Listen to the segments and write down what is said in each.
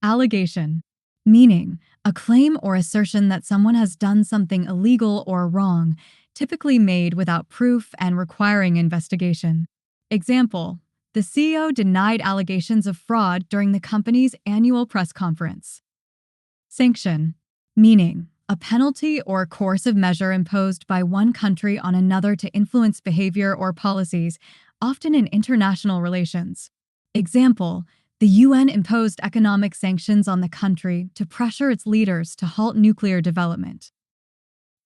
Allegation, meaning a claim or assertion that someone has done something illegal or wrong, typically made without proof and requiring investigation. Example, the CEO denied allegations of fraud during the company's annual press conference. Sanction, meaning a penalty or coercive measure imposed by one country on another to influence behavior or policies, often in international relations. Example, the UN imposed economic sanctions on the country to pressure its leaders to halt nuclear development.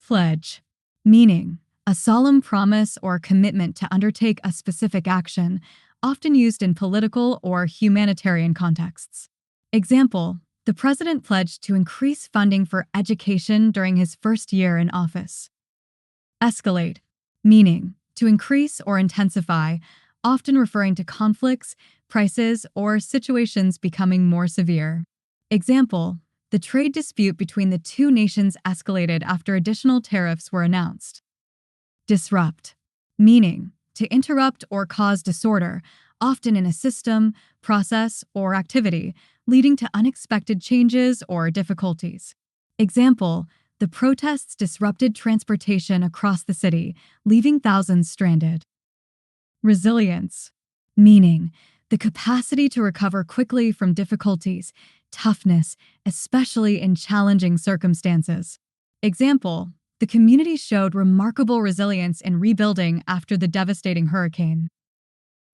Pledge, meaning a solemn promise or commitment to undertake a specific action, often used in political or humanitarian contexts. Example, the president pledged to increase funding for education during his first year in office. Escalate, meaning to increase or intensify, often referring to conflicts, prices, or situations becoming more severe. Example, the trade dispute between the two nations escalated after additional tariffs were announced. Disrupt, meaning to interrupt or cause disorder, often in a system, process, or activity, leading to unexpected changes or difficulties. Example, the protests disrupted transportation across the city, leaving thousands stranded. Resilience, meaning the capacity to recover quickly from difficulties, toughness, especially in challenging circumstances. Example, the community showed remarkable resilience in rebuilding after the devastating hurricane.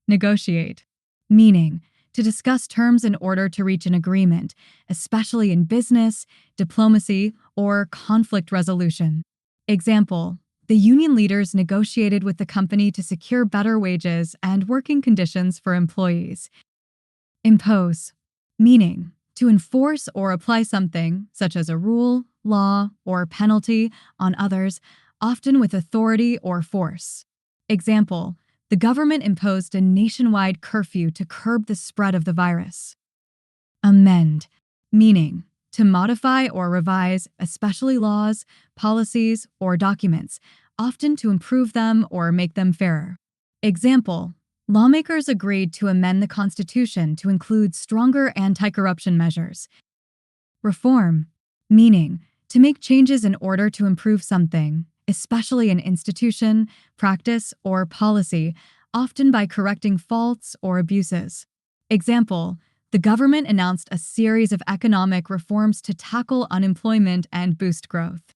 Negotiate, meaning to discuss terms in order to reach an agreement, especially in business, diplomacy, or conflict resolution. Example, the union leaders negotiated with the company to secure better wages and working conditions for employees. Impose, meaning to enforce or apply something, such as a rule, law, or penalty, on others, often with authority or force. Example, the government imposed a nationwide curfew to curb the spread of the virus. Amend, meaning to modify or revise, especially laws, policies, or documents, often to improve them or make them fairer. Example, lawmakers agreed to amend the Constitution to include stronger anti-corruption measures. Reform, meaning to make changes in order to improve something, especially an institution, practice, or policy, often by correcting faults or abuses. Example, the government announced a series of economic reforms to tackle unemployment and boost growth.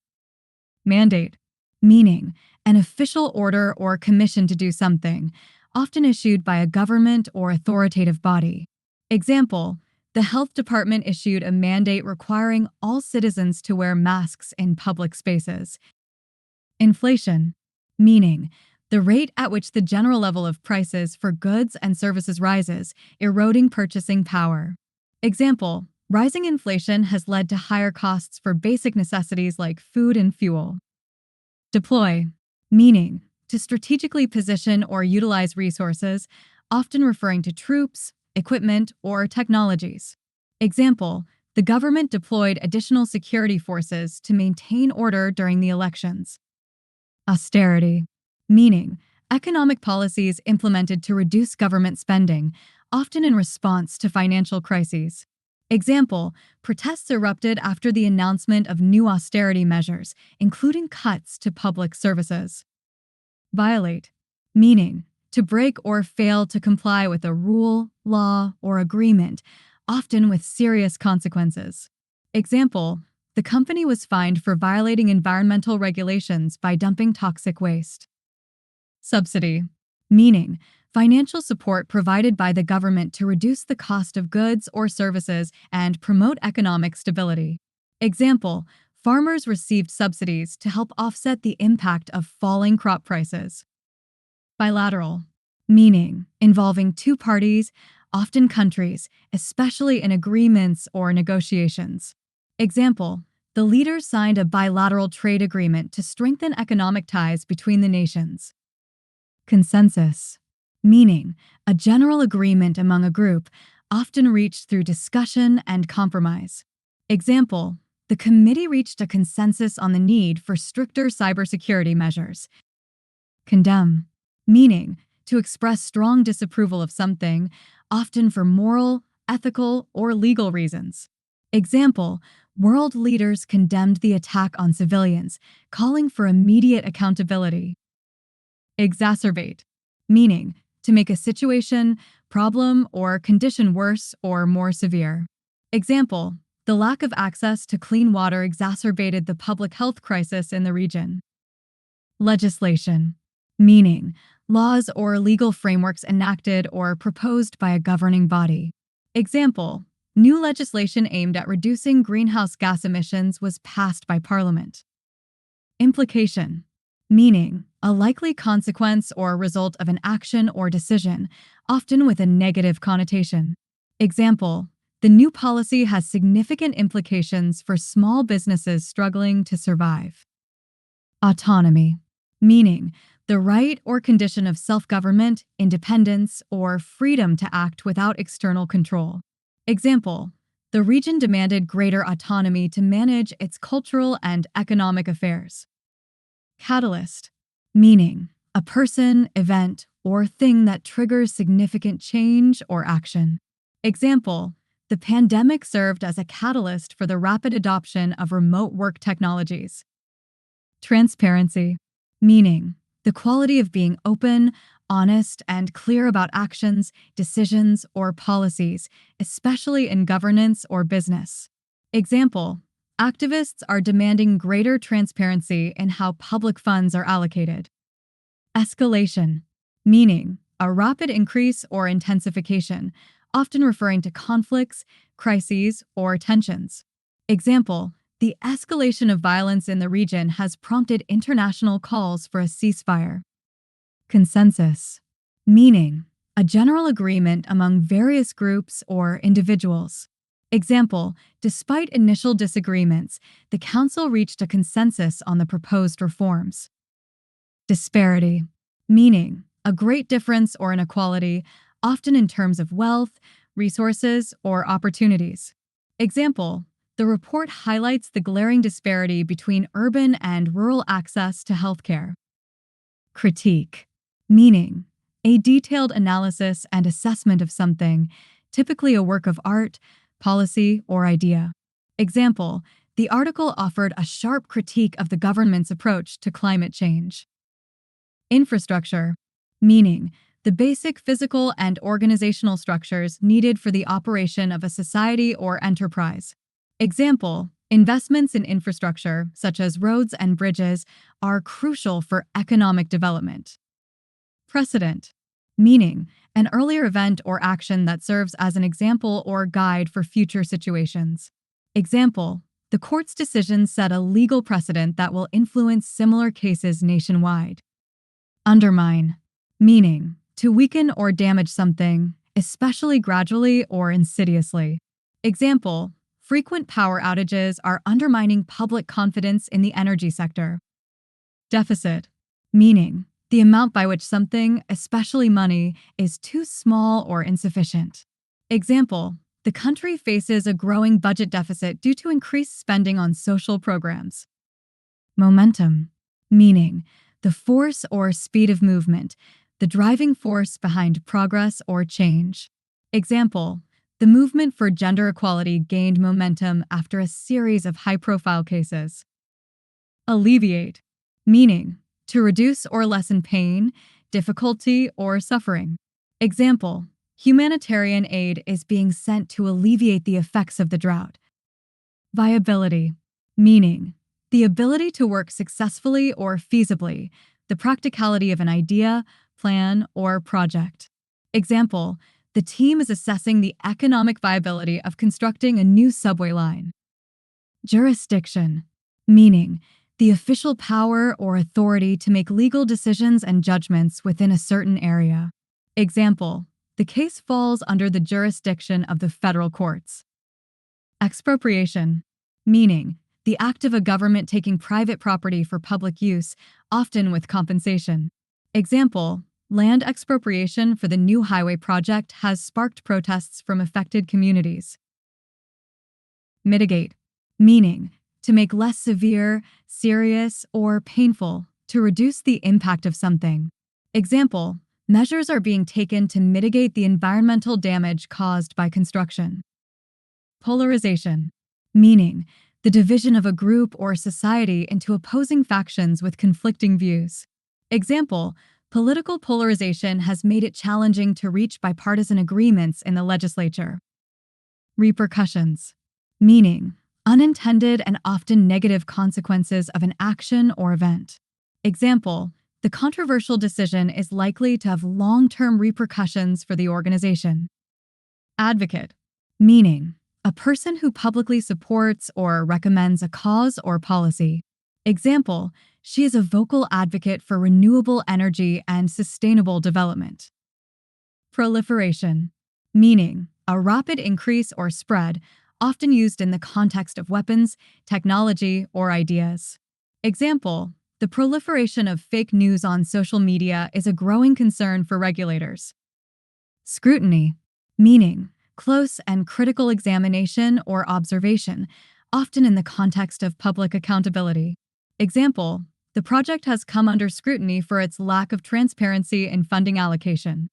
Mandate, meaning an official order or commission to do something, often issued by a government or authoritative body. Example, the health department issued a mandate requiring all citizens to wear masks in public spaces. Inflation, meaning the rate at which the general level of prices for goods and services rises, eroding purchasing power. Example, rising inflation has led to higher costs for basic necessities like food and fuel. Deploy, meaning to strategically position or utilize resources, often referring to troops, equipment, or technologies. Example, the government deployed additional security forces to maintain order during the elections. Austerity, meaning economic policies implemented to reduce government spending, often in response to financial crises. Example, protests erupted after the announcement of new austerity measures, including cuts to public services. Violate, meaning to break or fail to comply with a rule, law, or agreement, often with serious consequences. Example, the company was fined for violating environmental regulations by dumping toxic waste. Subsidy, meaning financial support provided by the government to reduce the cost of goods or services and promote economic stability. Example, farmers received subsidies to help offset the impact of falling crop prices. Bilateral, meaning involving two parties, often countries, especially in agreements or negotiations. Example, the leaders signed a bilateral trade agreement to strengthen economic ties between the nations. Consensus, meaning a general agreement among a group, often reached through discussion and compromise. Example, the committee reached a consensus on the need for stricter cybersecurity measures. Condemn, meaning to express strong disapproval of something, often for moral, ethical, or legal reasons. Example, world leaders condemned the attack on civilians, calling for immediate accountability. Exacerbate, meaning to make a situation, problem, or condition worse or more severe. Example, the lack of access to clean water exacerbated the public health crisis in the region. Legislation, meaning laws or legal frameworks enacted or proposed by a governing body. Example, new legislation aimed at reducing greenhouse gas emissions was passed by Parliament. Implication, meaning a likely consequence or result of an action or decision, often with a negative connotation. Example, the new policy has significant implications for small businesses struggling to survive. Autonomy, meaning the right or condition of self-government, independence, or freedom to act without external control. Example, the region demanded greater autonomy to manage its cultural and economic affairs. Catalyst, meaning a person, event, or thing that triggers significant change or action. Example, the pandemic served as a catalyst for the rapid adoption of remote work technologies. Transparency, meaning the quality of being open, honest, and clear about actions, decisions, or policies, especially in governance or business. Example, activists are demanding greater transparency in how public funds are allocated. Escalation, meaning a rapid increase or intensification, often referring to conflicts, crises, or tensions. Example, the escalation of violence in the region has prompted international calls for a ceasefire. Consensus, meaning a general agreement among various groups or individuals. Example, despite initial disagreements, the Council reached a consensus on the proposed reforms. Disparity, meaning a great difference or inequality, often in terms of wealth, resources, or opportunities. Example, the report highlights the glaring disparity between urban and rural access to healthcare. Critique, meaning a detailed analysis and assessment of something, typically a work of art, policy, or idea. Example, the article offered a sharp critique of the government's approach to climate change. Infrastructure, meaning the basic physical and organizational structures needed for the operation of a society or enterprise. Example, investments in infrastructure, such as roads and bridges, are crucial for economic development. Precedent, meaning an earlier event or action that serves as an example or guide for future situations. Example, the court's decision set a legal precedent that will influence similar cases nationwide. Undermine, meaning to weaken or damage something, especially gradually or insidiously. Example, frequent power outages are undermining public confidence in the energy sector. Deficit, meaning the amount by which something, especially money, is too small or insufficient. Example, the country faces a growing budget deficit due to increased spending on social programs. Momentum, meaning the force or speed of movement, the driving force behind progress or change. Example, the movement for gender equality gained momentum after a series of high-profile cases. Alleviate, meaning to reduce or lessen pain, difficulty, or suffering. Example, humanitarian aid is being sent to alleviate the effects of the drought. Viability, meaning the ability to work successfully or feasibly, the practicality of an idea, plan, or project. Example, the team is assessing the economic viability of constructing a new subway line. Jurisdiction, meaning the official power or authority to make legal decisions and judgments within a certain area. Example, the case falls under the jurisdiction of the federal courts. Expropriation, meaning the act of a government taking private property for public use, often with compensation. Example, land expropriation for the new highway project has sparked protests from affected communities. Mitigate, meaning to make less severe, serious, or painful, to reduce the impact of something. Example, measures are being taken to mitigate the environmental damage caused by construction. Polarization, meaning the division of a group or society into opposing factions with conflicting views. Example, political polarization has made it challenging to reach bipartisan agreements in the legislature. Repercussions, meaning unintended and often negative consequences of an action or event. Example, the controversial decision is likely to have long-term repercussions for the organization. Advocate, meaning a person who publicly supports or recommends a cause or policy. Example, she is a vocal advocate for renewable energy and sustainable development. Proliferation, meaning a rapid increase or spread, often used in the context of weapons, technology, or ideas. Example, the proliferation of fake news on social media is a growing concern for regulators. Scrutiny, meaning close and critical examination or observation, often in the context of public accountability. Example, the project has come under scrutiny for its lack of transparency in funding allocation.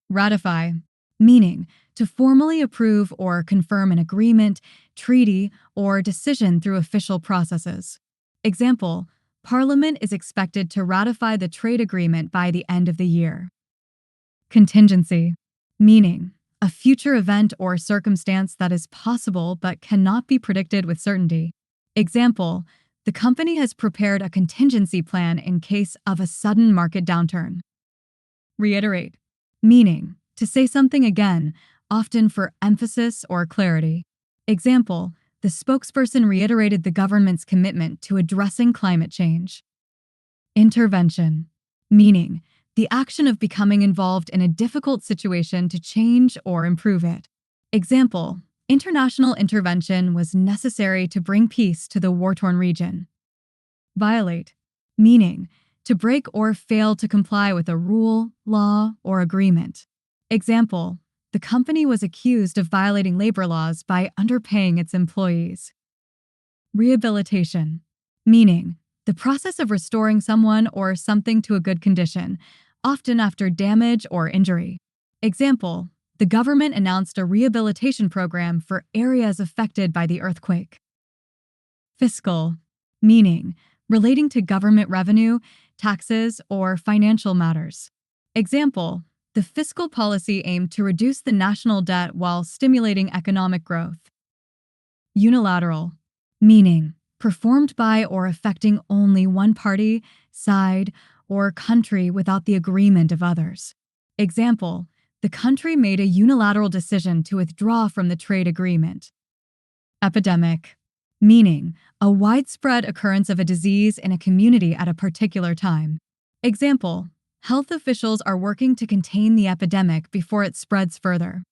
Ratify, meaning to formally approve or confirm an agreement, treaty, or decision through official processes. Example, Parliament is expected to ratify the trade agreement by the end of the year. Contingency, meaning a future event or circumstance that is possible but cannot be predicted with certainty. Example, the company has prepared a contingency plan in case of a sudden market downturn. Reiterate, meaning to say something again, often for emphasis or clarity. Example, the spokesperson reiterated the government's commitment to addressing climate change. Intervention, meaning the action of becoming involved in a difficult situation to change or improve it. Example, international intervention was necessary to bring peace to the war-torn region. Violate, meaning to break or fail to comply with a rule, law, or agreement. Example, the company was accused of violating labor laws by underpaying its employees. Rehabilitation, meaning the process of restoring someone or something to a good condition, often after damage or injury. Example, the government announced a rehabilitation program for areas affected by the earthquake. Fiscal, meaning relating to government revenue, taxes, or financial matters. Example, the fiscal policy aimed to reduce the national debt while stimulating economic growth. Unilateral, meaning performed by or affecting only one party, side, or country without the agreement of others. Example, the country made a unilateral decision to withdraw from the trade agreement. Epidemic, meaning a widespread occurrence of a disease in a community at a particular time. Example, health officials are working to contain the epidemic before it spreads further.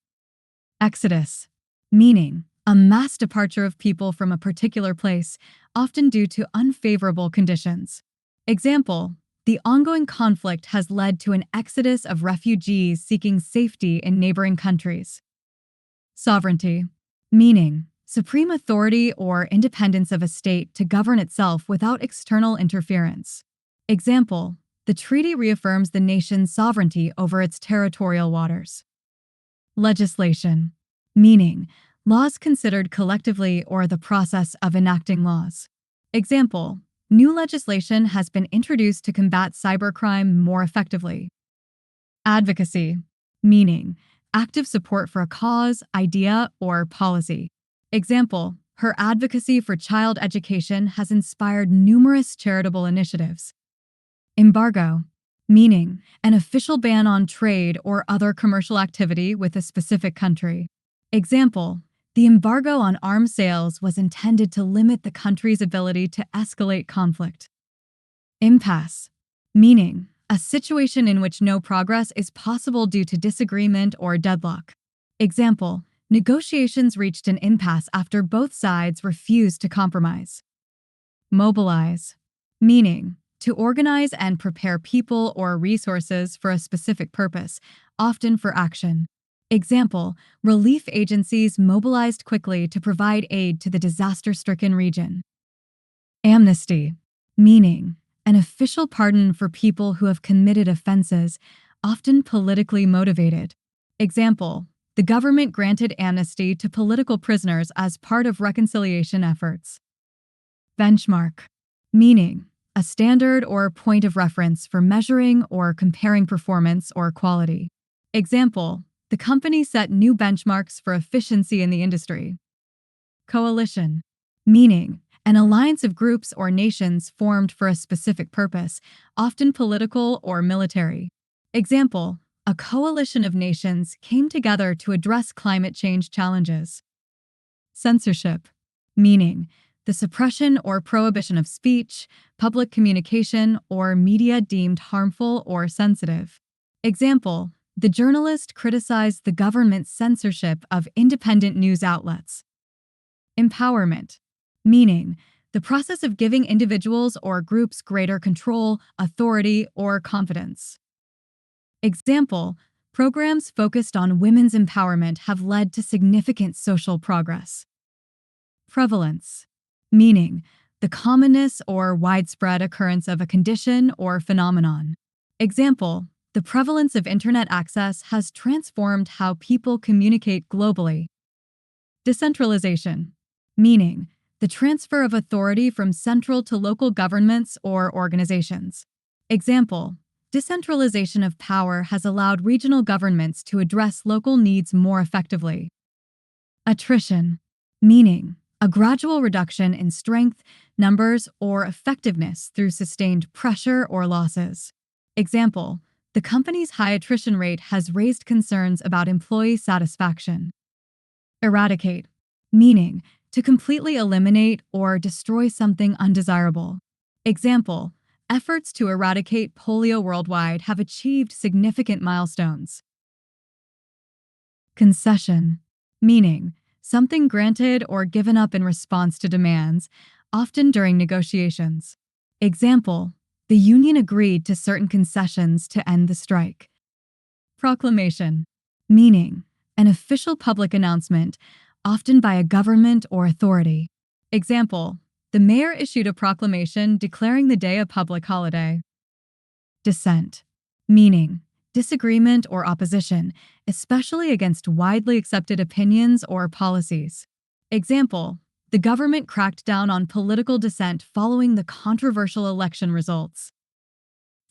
Exodus, meaning a mass departure of people from a particular place, often due to unfavorable conditions. Example, the ongoing conflict has led to an exodus of refugees seeking safety in neighboring countries. Sovereignty, meaning supreme authority or independence of a state to govern itself without external interference. Example, the treaty reaffirms the nation's sovereignty over its territorial waters. Legislation, meaning laws considered collectively or the process of enacting laws. Example, new legislation has been introduced to combat cybercrime more effectively. Advocacy, meaning active support for a cause, idea, or policy. Example, her advocacy for child education has inspired numerous charitable initiatives. Embargo, meaning an official ban on trade or other commercial activity with a specific country. Example, the embargo on arms sales was intended to limit the country's ability to escalate conflict. Impasse, meaning a situation in which no progress is possible due to disagreement or deadlock. Example, negotiations reached an impasse after both sides refused to compromise. Mobilize, meaning to organize and prepare people or resources for a specific purpose, often for action. Example, relief agencies mobilized quickly to provide aid to the disaster-stricken region. Amnesty, meaning an official pardon for people who have committed offenses, often politically motivated. Example, The government granted amnesty to political prisoners as part of reconciliation efforts. Benchmark. Meaning, a standard or point of reference for measuring or comparing performance or quality. Example, the company set new benchmarks for efficiency in the industry. Coalition. Meaning, an alliance of groups or nations formed for a specific purpose, often political or military. Example, a coalition of nations came together to address climate change challenges. Censorship. Meaning, the suppression or prohibition of speech, public communication, or media deemed harmful or sensitive. Example, the journalist criticized the government's censorship of independent news outlets. Empowerment. Meaning, the process of giving individuals or groups greater control, authority, or confidence. Example, programs focused on women's empowerment have led to significant social progress. Prevalence. Meaning, the commonness or widespread occurrence of a condition or phenomenon. Example, the prevalence of internet access has transformed how people communicate globally. Decentralization. Meaning, the transfer of authority from central to local governments or organizations. Example, decentralization of power has allowed regional governments to address local needs more effectively. Attrition. Meaning, a gradual reduction in strength, numbers, or effectiveness through sustained pressure or losses. Example, the company's high attrition rate has raised concerns about employee satisfaction. Eradicate. Meaning, to completely eliminate or destroy something undesirable. Example, efforts to eradicate polio worldwide have achieved significant milestones. Concession. Meaning, something granted or given up in response to demands, often during negotiations. Example, the union agreed to certain concessions to end the strike. Proclamation. Meaning, an official public announcement, often by a government or authority. Example, the mayor issued a proclamation declaring the day a public holiday. Dissent. Meaning, disagreement or opposition, especially against widely accepted opinions or policies. Example, the government cracked down on political dissent following the controversial election results.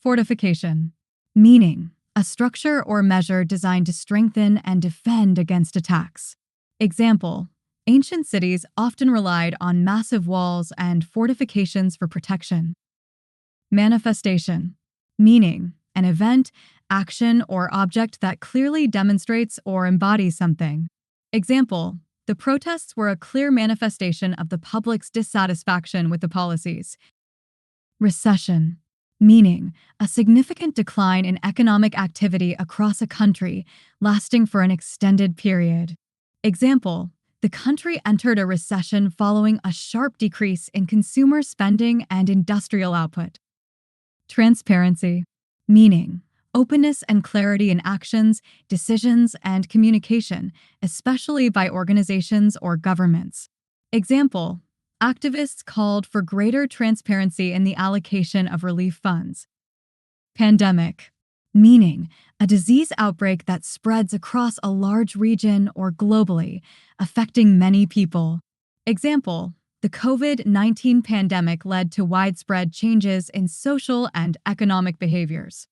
Fortification. Meaning, a structure or measure designed to strengthen and defend against attacks. Example, ancient cities often relied on massive walls and fortifications for protection. Manifestation. Meaning, an event, action, or object that clearly demonstrates or embodies something. Example, the protests were a clear manifestation of the public's dissatisfaction with the policies. Recession. Meaning, a significant decline in economic activity across a country, lasting for an extended period. Example, the country entered a recession following a sharp decrease in consumer spending and industrial output. Transparency. Meaning, openness and clarity in actions, decisions, and communication, especially by organizations or governments. Example, activists called for greater transparency in the allocation of relief funds. Pandemic. Meaning, a disease outbreak that spreads across a large region or globally, affecting many people. Example, the COVID-19 pandemic led to widespread changes in social and economic behaviors.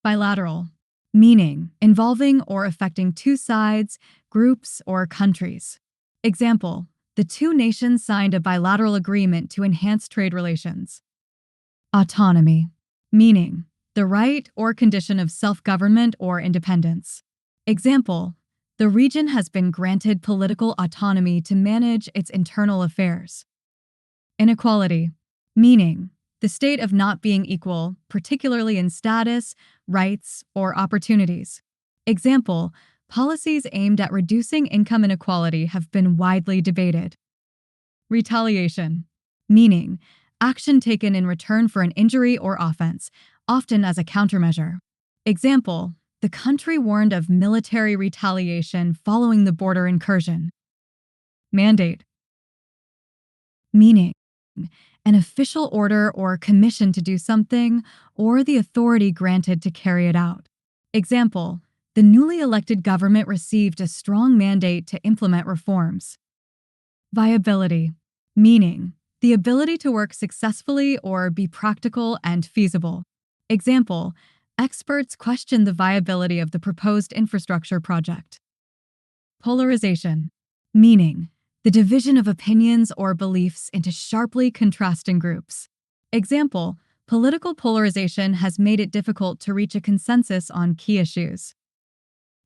Bilateral. Meaning, involving or affecting two sides, groups, or countries. Example, the two nations signed a bilateral agreement to enhance trade relations. Autonomy. Meaning, the right or condition of self-government or independence. Example, the region has been granted political autonomy to manage its internal affairs. Inequality. Meaning, the state of not being equal, particularly in status, rights, or opportunities. Example, policies aimed at reducing income inequality have been widely debated. Retaliation. Meaning, action taken in return for an injury or offense, often as a countermeasure. Example, the country warned of military retaliation following the border incursion. Mandate. Meaning, an official order or commission to do something, or the authority granted to carry it out. Example, the newly elected government received a strong mandate to implement reforms. Viability, meaning the ability to work successfully or be practical and feasible. Example, experts question the viability of the proposed infrastructure project. Polarization, meaning the division of opinions or beliefs into sharply contrasting groups. Example, political polarization has made it difficult to reach a consensus on key issues.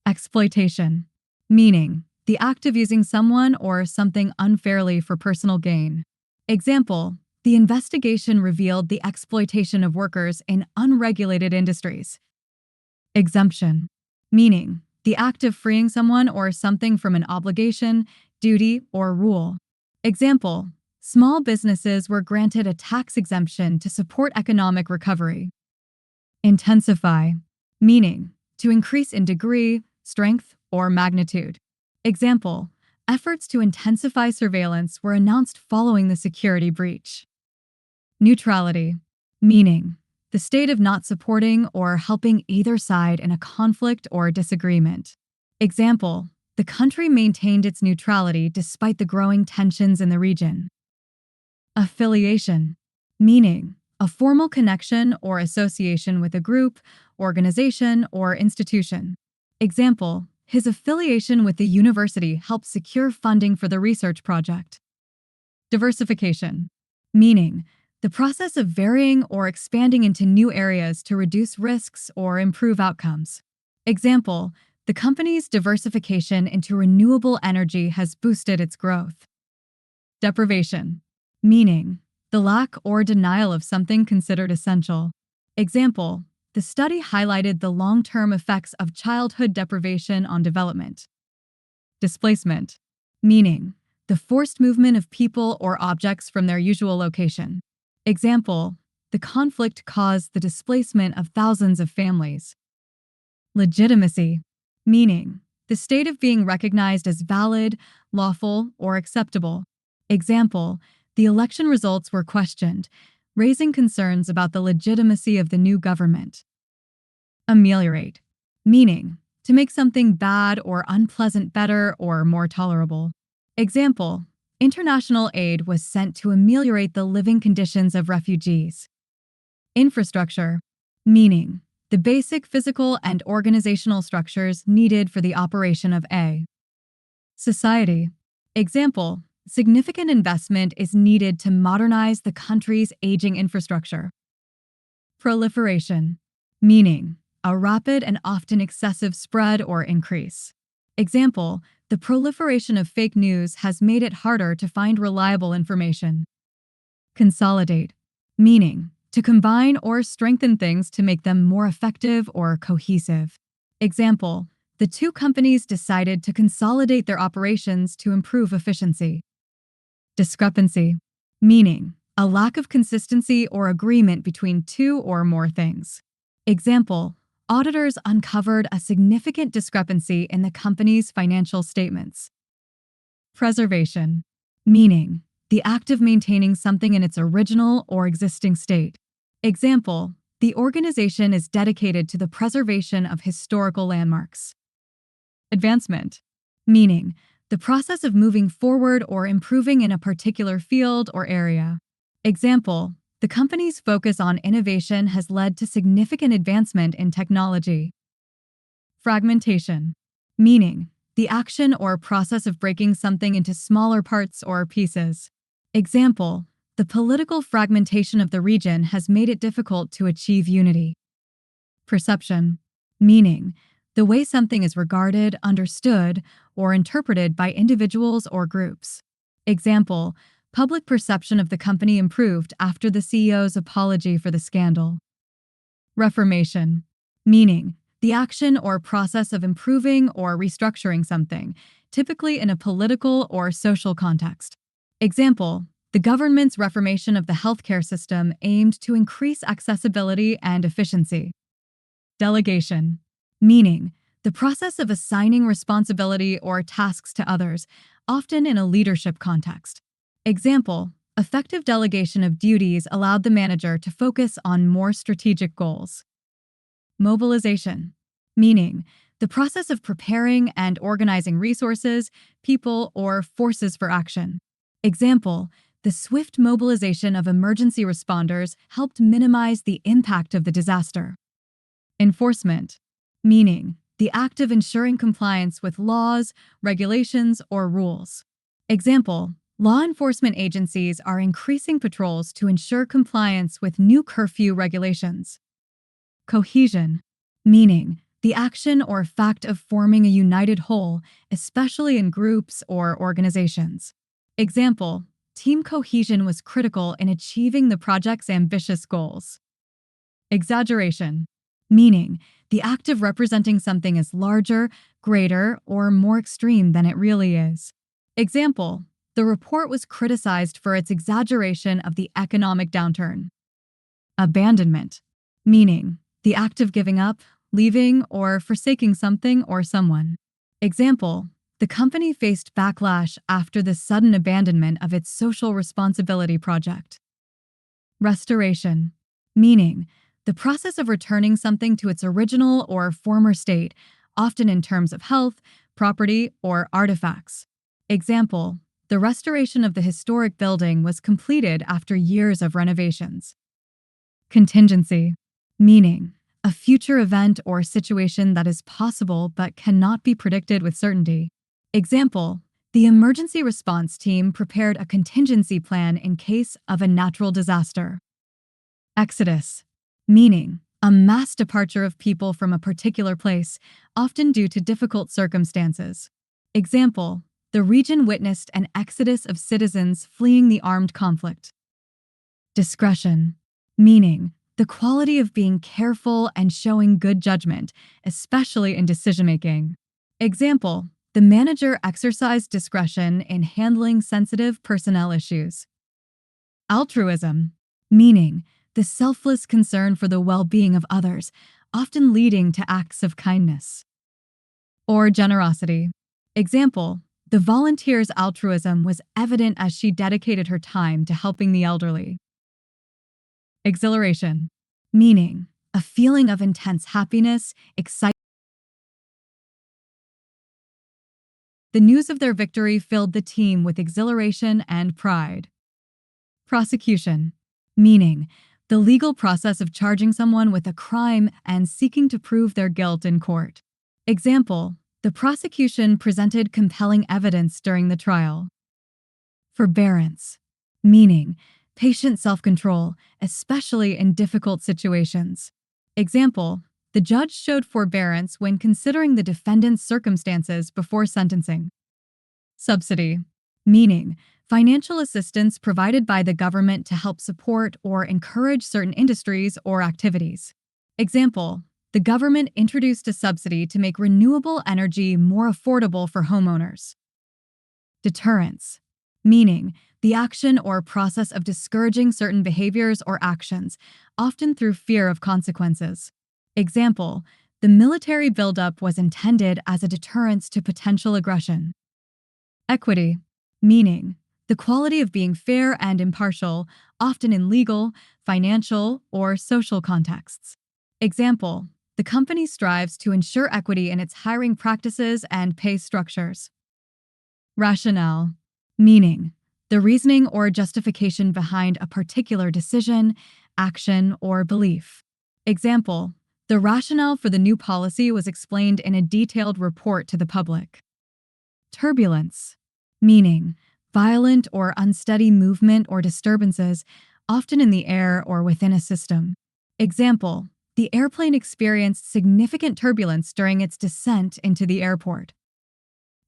Exploitation, meaning the act of using someone or something unfairly for personal gain. Example, the investigation revealed the exploitation of workers in unregulated industries. Exemption, meaning the act of freeing someone or something from an obligation, duty, or rule. Example, small businesses were granted a tax exemption to support economic recovery. Intensify, meaning to increase in degree, strength, or magnitude. Example, efforts to intensify surveillance were announced following the security breach. Neutrality, meaning the state of not supporting or helping either side in a conflict or disagreement. Example, the country maintained its neutrality despite the growing tensions in the region. Affiliation, meaning a formal connection or association with a group, organization, or institution. Example, his affiliation with the university helped secure funding for the research project. Diversification, meaning the process of varying or expanding into new areas to reduce risks or improve outcomes. Example, the company's diversification into renewable energy has boosted its growth. Deprivation, meaning the lack or denial of something considered essential. Example, the study highlighted the long-term effects of childhood deprivation on development. Displacement, meaning the forced movement of people or objects from their usual location. Example, the conflict caused the displacement of thousands of families. Legitimacy, meaning the state of being recognized as valid, lawful, or acceptable. Example, the election results were questioned, raising concerns about the legitimacy of the new government. Ameliorate, meaning to make something bad or unpleasant better or more tolerable. Example, international aid was sent to ameliorate the living conditions of refugees. Infrastructure, meaning the basic physical and organizational structures needed for the operation of a society. Example, significant investment is needed to modernize the country's aging infrastructure. Proliferation, meaning a rapid and often excessive spread or increase. Example, the proliferation of fake news has made it harder to find reliable information. Consolidate, meaning to combine or strengthen things to make them more effective or cohesive. Example, the two companies decided to consolidate their operations to improve efficiency. Discrepancy, meaning a lack of consistency or agreement between two or more things. Example, auditors uncovered a significant discrepancy in the company's financial statements. Preservation, meaning the act of maintaining something in its original or existing state. Example, the organization is dedicated to the preservation of historical landmarks. Advancement, meaning the process of moving forward or improving in a particular field or area. Example, the company's focus on innovation has led to significant advancement in technology. Fragmentation, meaning the action or process of breaking something into smaller parts or pieces. Example, the political fragmentation of the region has made it difficult to achieve unity. Perception, meaning the way something is regarded, understood, or interpreted by individuals or groups. Example, public perception of the company improved after the CEO's apology for the scandal. Reformation, meaning the action or process of improving or restructuring something, typically in a political or social context. Example, the government's reformation of the healthcare system aimed to increase accessibility and efficiency. Delegation, meaning the process of assigning responsibility or tasks to others, often in a leadership context. Example, effective delegation of duties allowed the manager to focus on more strategic goals. Mobilization, meaning the process of preparing and organizing resources, people, or forces for action. Example, the swift mobilization of emergency responders helped minimize the impact of the disaster. Enforcement, meaning the act of ensuring compliance with laws, regulations, or rules. Example, law enforcement agencies are increasing patrols to ensure compliance with new curfew regulations. Cohesion, meaning the action or fact of forming a united whole, especially in groups or organizations. Example, team cohesion was critical in achieving the project's ambitious goals. Exaggeration, meaning the act of representing something as larger, greater, or more extreme than it really is. Example, the report was criticized for its exaggeration of the economic downturn. Abandonment, meaning the act of giving up, leaving, or forsaking something or someone. Example, the company faced backlash after the sudden abandonment of its social responsibility project. Restoration, meaning the process of returning something to its original or former state, often in terms of health, property, or artifacts. Example, the restoration of the historic building was completed after years of renovations. Contingency, meaning a future event or situation that is possible but cannot be predicted with certainty. Example, the emergency response team prepared a contingency plan in case of a natural disaster. Exodus, meaning a mass departure of people from a particular place, often due to difficult circumstances. Example, the region witnessed an exodus of citizens fleeing the armed conflict. Discretion, meaning the quality of being careful and showing good judgment, especially in decision-making. Example, the manager exercised discretion in handling sensitive personnel issues. Altruism, meaning the selfless concern for the well-being of others, often leading to acts of kindness. Or generosity. Example, the volunteer's altruism was evident as she dedicated her time to helping the elderly. Exhilaration, meaning a feeling of intense happiness, excitement. The news of their victory filled the team with exhilaration and pride. Prosecution, meaning the legal process of charging someone with a crime and seeking to prove their guilt in court. Example, the prosecution presented compelling evidence during the trial. Forbearance, meaning patient self-control, especially in difficult situations. Example, the judge showed forbearance when considering the defendant's circumstances before sentencing. Subsidy, meaning financial assistance provided by the government to help support or encourage certain industries or activities. Example, the government introduced a subsidy to make renewable energy more affordable for homeowners. Deterrence, meaning the action or process of discouraging certain behaviors or actions, often through fear of consequences. Example, the military buildup was intended as a deterrence to potential aggression. Equity, meaning the quality of being fair and impartial, often in legal, financial, or social contexts. Example, the company strives to ensure equity in its hiring practices and pay structures. Rationale, meaning the reasoning or justification behind a particular decision, action, or belief. Example, the rationale for the new policy was explained in a detailed report to the public. Turbulence, meaning violent or unsteady movement or disturbances, often in the air or within a system. Example, the airplane experienced significant turbulence during its descent into the airport.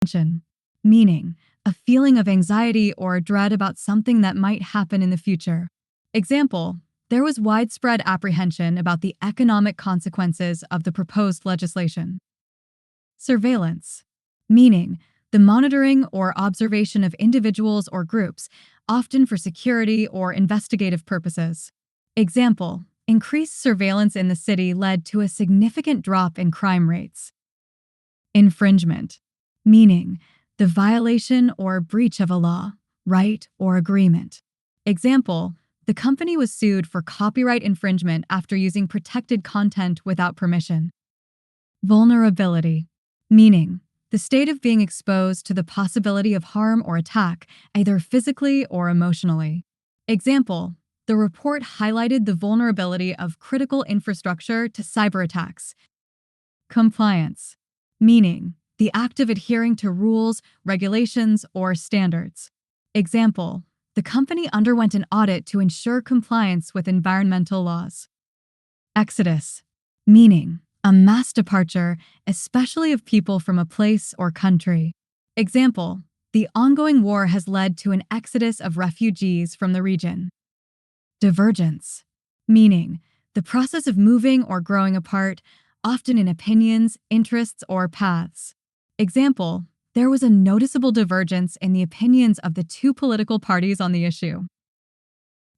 Tension, meaning a feeling of anxiety or dread about something that might happen in the future. Example, there was widespread apprehension about the economic consequences of the proposed legislation. Surveillance, meaning the monitoring or observation of individuals or groups, often for security or investigative purposes. Example, increased surveillance in the city led to a significant drop in crime rates. Infringement, meaning the violation or breach of a law, right, or agreement. Example, the company was sued for copyright infringement after using protected content without permission. Vulnerability, meaning the state of being exposed to the possibility of harm or attack, either physically or emotionally. Example, the report highlighted the vulnerability of critical infrastructure to cyber attacks. Compliance, meaning the act of adhering to rules, regulations, or standards. Example, the company underwent an audit to ensure compliance with environmental laws. Exodus, meaning a mass departure, especially of people from a place or country. Example, the ongoing war has led to an exodus of refugees from the region. Divergence, meaning the process of moving or growing apart, often in opinions, interests, or paths. Example, there was a noticeable divergence in the opinions of the two political parties on the issue.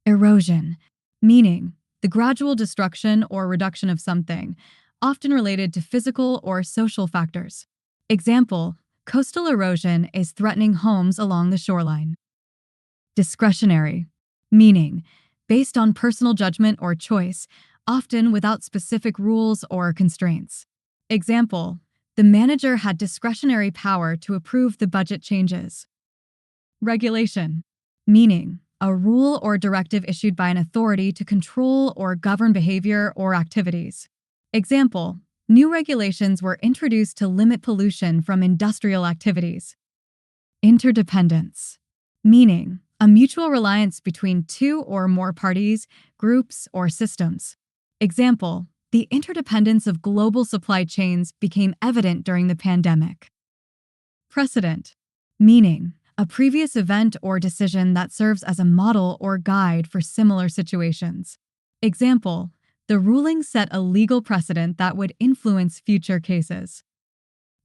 Erosion, meaning the gradual destruction or reduction of something, often related to physical or social factors. Example, coastal erosion is threatening homes along the shoreline. Discretionary, meaning based on personal judgment or choice, often without specific rules or constraints. Example, the manager had discretionary power to approve the budget changes. Regulation, meaning a rule or directive issued by an authority to control or govern behavior or activities. Example, new regulations were introduced to limit pollution from industrial activities. Interdependence, meaning a mutual reliance between two or more parties, groups, or systems. Example, the interdependence of global supply chains became evident during the pandemic. Precedent, meaning a previous event or decision that serves as a model or guide for similar situations. Example, the ruling set a legal precedent that would influence future cases.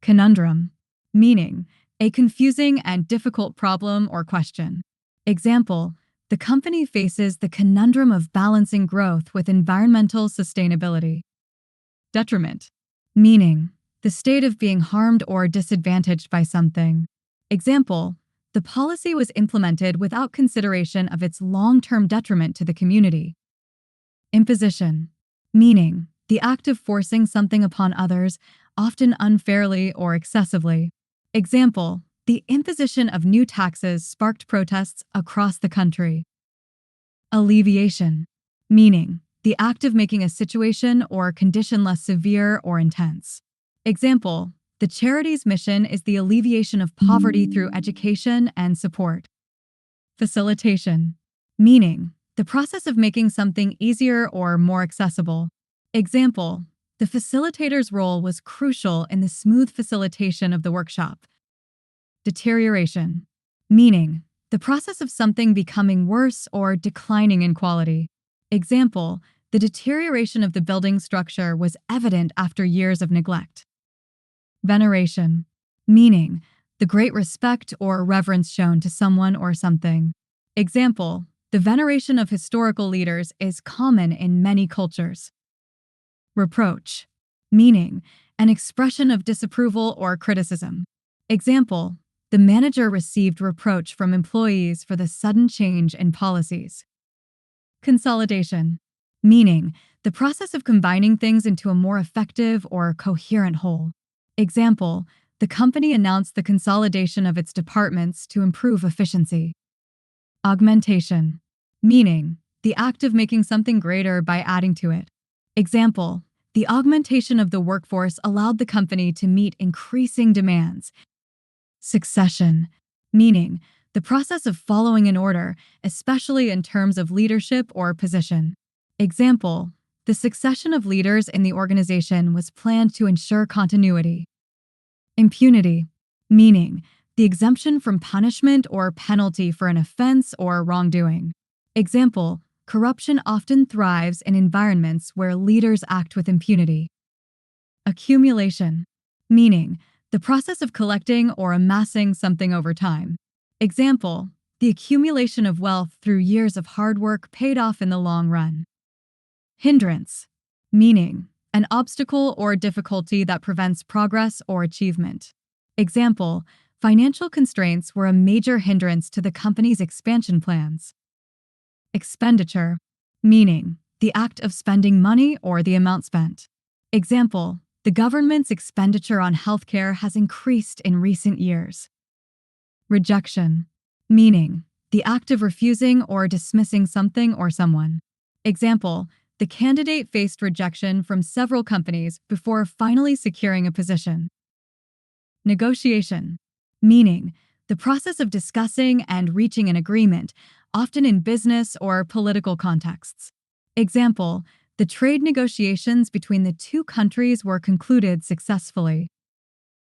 Conundrum, meaning a confusing and difficult problem or question. Example, the company faces the conundrum of balancing growth with environmental sustainability. Detriment, meaning the state of being harmed or disadvantaged by something. Example, the policy was implemented without consideration of its long-term detriment to the community. Imposition, meaning the act of forcing something upon others, often unfairly or excessively. Example, the imposition of new taxes sparked protests across the country. Alleviation, meaning the act of making a situation or condition less severe or intense. Example, the charity's mission is the alleviation of poverty through education and support. Facilitation, meaning the process of making something easier or more accessible. Example, the facilitator's role was crucial in the smooth facilitation of the workshop. Deterioration, meaning the process of something becoming worse or declining in quality. Example, the deterioration of the building structure was evident after years of neglect. Veneration, meaning the great respect or reverence shown to someone or something. Example, the veneration of historical leaders is common in many cultures. Reproach, meaning an expression of disapproval or criticism. Example, the manager received reproach from employees for the sudden change in policies. Consolidation, meaning the process of combining things into a more effective or coherent whole. Example, the company announced the consolidation of its departments to improve efficiency. Augmentation, meaning the act of making something greater by adding to it. Example, the augmentation of the workforce allowed the company to meet increasing demands. Succession, meaning the process of following an order, especially in terms of leadership or position. Example, the succession of leaders in the organization was planned to ensure continuity. Impunity, meaning the exemption from punishment or penalty for an offense or wrongdoing. Example, corruption often thrives in environments where leaders act with impunity. Accumulation, meaning the process of collecting or amassing something over time. Example, the accumulation of wealth through years of hard work paid off in the long run. Hindrance, meaning an obstacle or difficulty that prevents progress or achievement. Example, financial constraints were a major hindrance to the company's expansion plans. Expenditure, meaning the act of spending money or the amount spent. Example, the government's expenditure on healthcare has increased in recent years. Rejection, meaning the act of refusing or dismissing something or someone. Example, the candidate faced rejection from several companies before finally securing a position. Negotiation, meaning the process of discussing and reaching an agreement, often in business or political contexts. Example, the trade negotiations between the two countries were concluded successfully.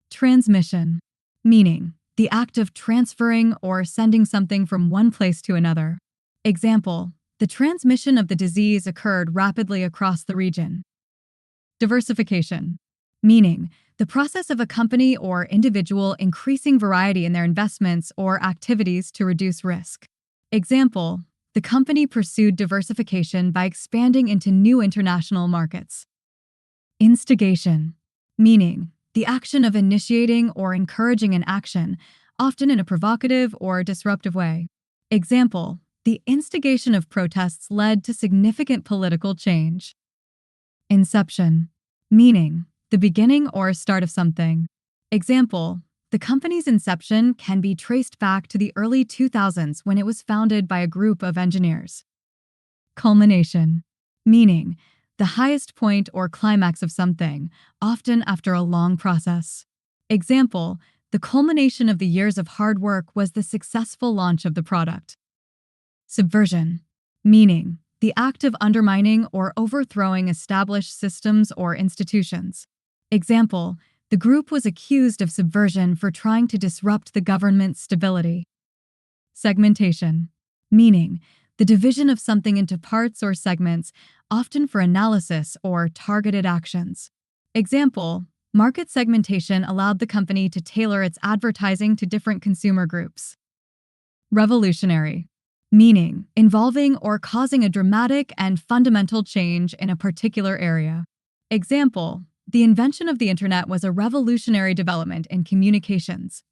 Transmission, meaning the act of transferring or sending something from one place to another. Example, the transmission of the disease occurred rapidly across the region. Diversification, meaning the process of a company or individual increasing variety in their investments or activities to reduce risk. Example, the company pursued diversification by expanding into new international markets. Instigation, meaning the action of initiating or encouraging an action, often in a provocative or disruptive way. Example, the instigation of protests led to significant political change. Inception, meaning the beginning or start of something. Example, the company's inception can be traced back to the early 2000s when it was founded by a group of engineers. Culmination, meaning the highest point or climax of something, often after a long process. Example, the culmination of the years of hard work was the successful launch of the product. Subversion, meaning the act of undermining or overthrowing established systems or institutions. Example, the group was accused of subversion for trying to disrupt the government's stability. Segmentation, meaning the division of something into parts or segments, often for analysis or targeted actions. Example, market segmentation allowed the company to tailor its advertising to different consumer groups. Revolutionary, meaning involving or causing a dramatic and fundamental change in a particular area. Example, the invention of the internet was a revolutionary development in communications.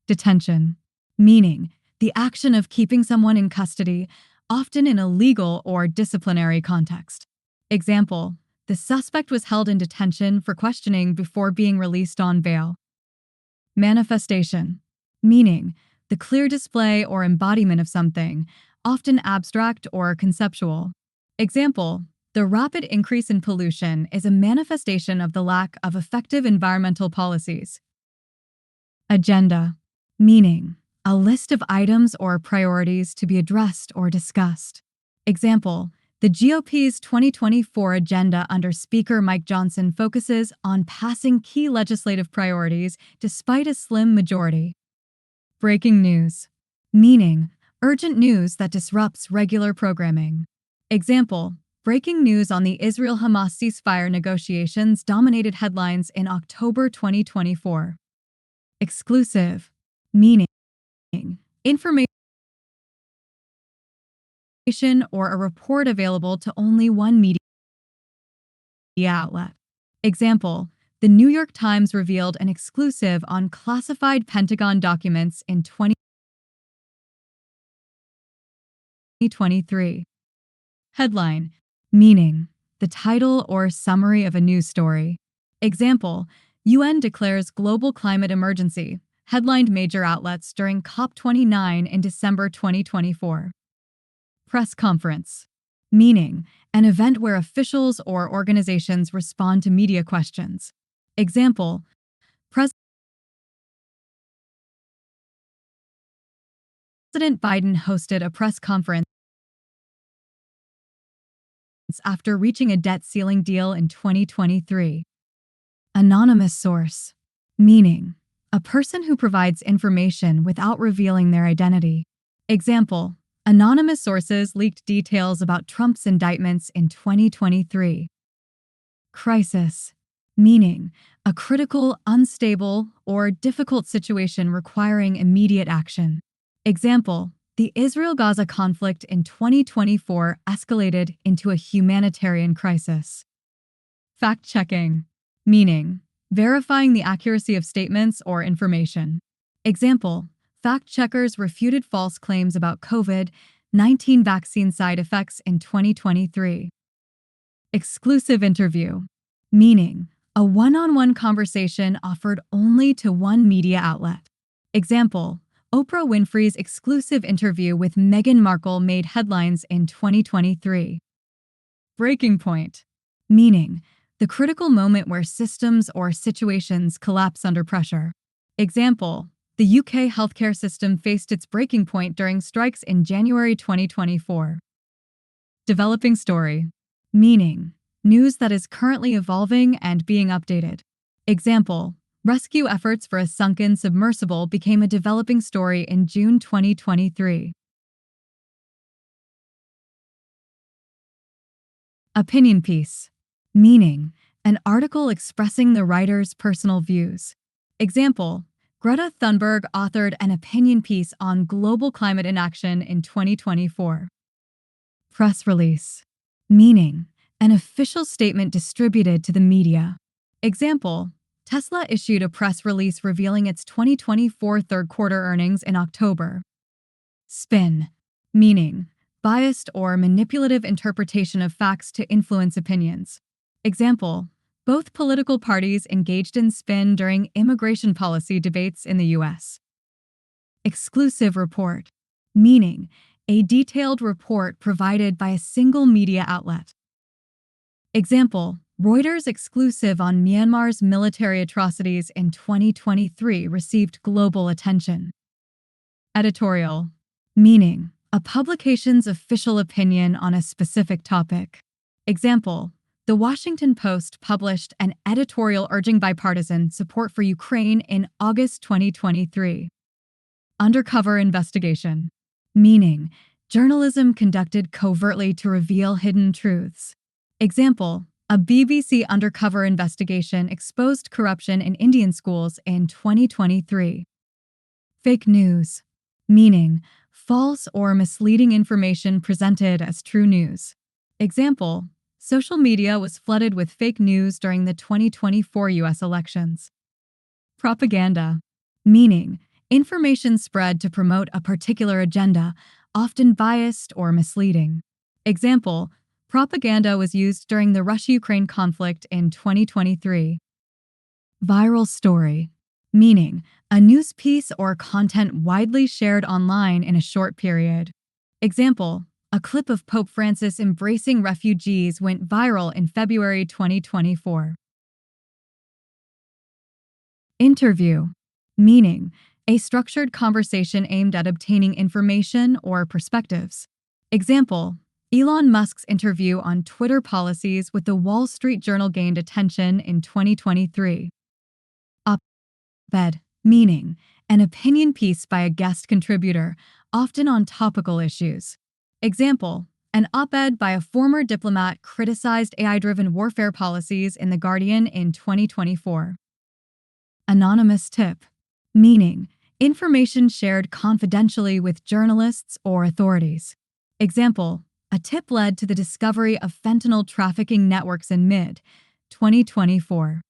Detention, meaning the action of keeping someone in custody, often in a legal or disciplinary context. Example, the suspect was held in detention for questioning before being released on bail. Manifestation, meaning the clear display or embodiment of something, often abstract or conceptual. Example, the rapid increase in pollution is a manifestation of the lack of effective environmental policies. Agenda, meaning a list of items or priorities to be addressed or discussed. Example, the GOP's 2024 agenda under Speaker Mike Johnson focuses on passing key legislative priorities despite a slim majority. Breaking news, meaning urgent news that disrupts regular programming. Example, breaking news on the Israel-Hamas ceasefire negotiations dominated headlines in October 2024. Exclusive, meaning information or a report available to only one media outlet. Example, the New York Times revealed an exclusive on classified Pentagon documents in 2023. Headline, meaning the title or summary of a news story. Example, UN declares global climate emergency, headlined major outlets during COP29 in December 2024. Press conference, meaning an event where officials or organizations respond to media questions. Example, President Biden hosted a press conference after reaching a debt ceiling deal in 2023. Anonymous source, meaning a person who provides information without revealing their identity. Example, anonymous sources leaked details about Trump's indictments in 2023. Crisis, meaning a critical, unstable, or difficult situation requiring immediate action. Example, the Israel-Gaza conflict in 2024 escalated into a humanitarian crisis. Fact-checking, meaning verifying the accuracy of statements or information. Example, fact-checkers refuted false claims about COVID-19 vaccine side effects in 2023. Exclusive interview, meaning a one-on-one conversation offered only to one media outlet. Example, Oprah Winfrey's exclusive interview with Meghan Markle made headlines in 2023. Breaking point, meaning the critical moment where systems or situations collapse under pressure. Example, the UK healthcare system faced its breaking point during strikes in January 2024. Developing story, meaning news that is currently evolving and being updated. Example, rescue efforts for a sunken submersible became a developing story in June 2023. Opinion piece, meaning an article expressing the writer's personal views. Example, Greta Thunberg authored an opinion piece on global climate inaction in 2024. Press release, meaning an official statement distributed to the media. Example, Tesla issued a press release revealing its 2024 third quarter earnings in October. Spin, meaning biased or manipulative interpretation of facts to influence opinions. Example, both political parties engaged in spin during immigration policy debates in the US. Exclusive report, meaning a detailed report provided by a single media outlet. Example, Reuters' exclusive on Myanmar's military atrocities in 2023 received global attention. Editorial, meaning a publication's official opinion on a specific topic. Example, The Washington Post published an editorial urging bipartisan support for Ukraine in August 2023. Undercover investigation, meaning journalism conducted covertly to reveal hidden truths. Example, a BBC undercover investigation exposed corruption in Indian schools in 2023. Fake news, meaning false or misleading information presented as true news. Example, social media was flooded with fake news during the 2024 US elections. Propaganda, meaning information spread to promote a particular agenda, often biased or misleading. Example, propaganda was used during the Russia-Ukraine conflict in 2023. Viral story, meaning a news piece or content widely shared online in a short period. Example, a clip of Pope Francis embracing refugees went viral in February 2024. Interview, meaning a structured conversation aimed at obtaining information or perspectives. Example, Elon Musk's interview on Twitter policies with the Wall Street Journal gained attention in 2023. Op-ed, meaning an opinion piece by a guest contributor, often on topical issues. Example, an op-ed by a former diplomat criticized AI-driven warfare policies in The Guardian in 2024. Anonymous tip, meaning information shared confidentially with journalists or authorities. Example, a tip led to the discovery of fentanyl trafficking networks in mid-2024.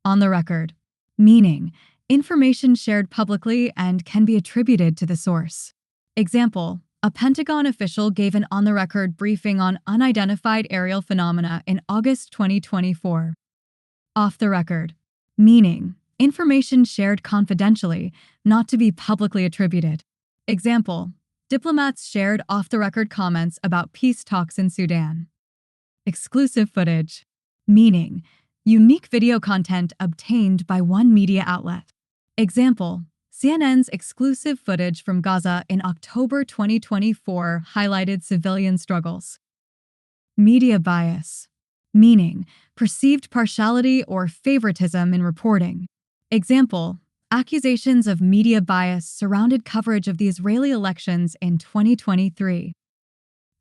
On the record, meaning information shared publicly and can be attributed to the source. Example, a Pentagon official gave an on-the-record briefing on unidentified aerial phenomena in August 2024. Off the record, meaning information shared confidentially, not to be publicly attributed. Example, diplomats shared off-the-record comments about peace talks in Sudan. Exclusive footage, meaning unique video content obtained by one media outlet. Example, CNN's exclusive footage from Gaza in October 2024 highlighted civilian struggles. Media bias, meaning perceived partiality or favoritism in reporting. Example, accusations of media bias surrounded coverage of the Israeli elections in 2023.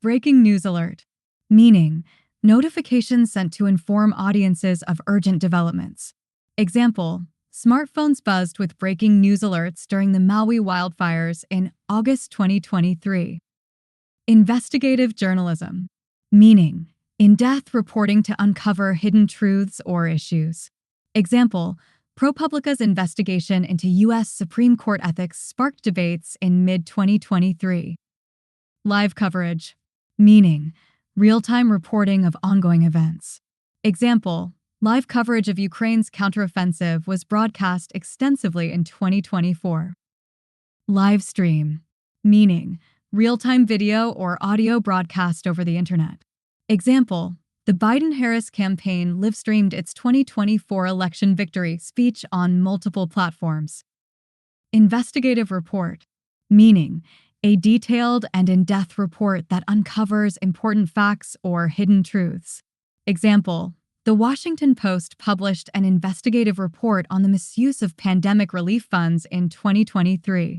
Breaking news alert, meaning notifications sent to inform audiences of urgent developments. Example, smartphones buzzed with breaking news alerts during the Maui wildfires in August 2023. Investigative journalism, meaning in-depth reporting to uncover hidden truths or issues. Example, ProPublica's investigation into U.S. Supreme Court ethics sparked debates in mid-2023. Live coverage, meaning real-time reporting of ongoing events. Example, Live coverage of Ukraine's counteroffensive was broadcast extensively in 2024. Live stream, meaning real-time video or audio broadcast over the internet. Example, the Biden-Harris campaign live-streamed its 2024 election victory speech on multiple platforms. Investigative report, meaning a detailed and in-depth report that uncovers important facts or hidden truths. Example, the Washington Post published an investigative report on the misuse of pandemic relief funds in 2023.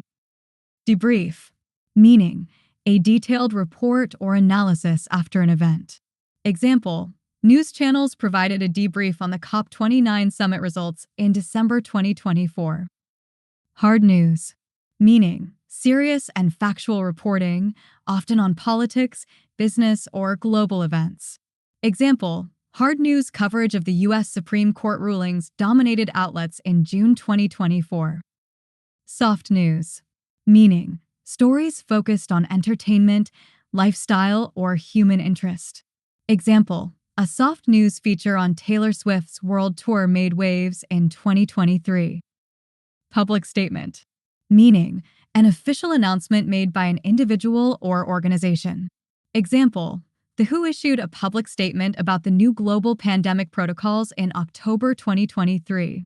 Debrief, meaning a detailed report or analysis after an event. Example, news channels provided a debrief on the COP29 summit results in December 2024. Hard news, meaning serious and factual reporting, often on politics, business, or global events. Example, hard news coverage of the U.S. Supreme Court rulings dominated outlets in June 2024. Soft news, meaning stories focused on entertainment, lifestyle, or human interest. Example, a soft news feature on Taylor Swift's world tour made waves in 2023. Public statement, meaning an official announcement made by an individual or organization. Example, the WHO issued a public statement about the new global pandemic protocols in October 2023.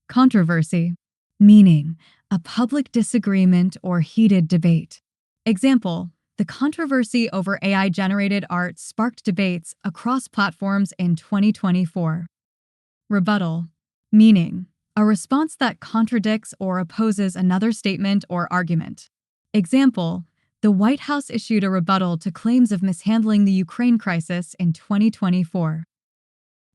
Controversy, meaning a public disagreement or heated debate. Example, the controversy over AI-generated art sparked debates across platforms in 2024. Rebuttal, meaning a response that contradicts or opposes another statement or argument. Example, the White House issued a rebuttal to claims of mishandling the Ukraine crisis in 2024.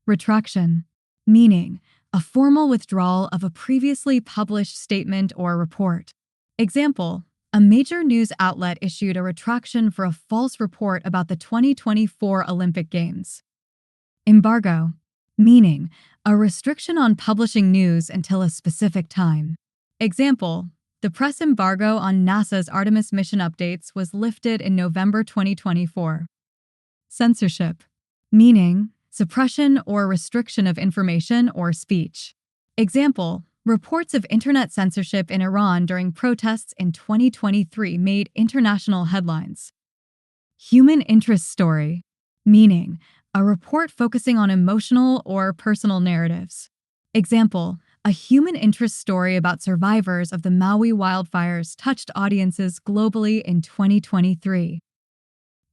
Retraction, meaning a formal withdrawal of a previously published statement or report. Example, a major news outlet issued a retraction for a false report about the 2024 Olympic Games. Embargo, meaning a restriction on publishing news until a specific time. Example, the press embargo on NASA's Artemis mission updates was lifted in November 2024. Censorship, meaning suppression or restriction of information or speech. Example, reports of internet censorship in Iran during protests in 2023 made international headlines. Human interest story, meaning a report focusing on emotional or personal narratives. Example, a human interest story about survivors of the Maui wildfires touched audiences globally in 2023.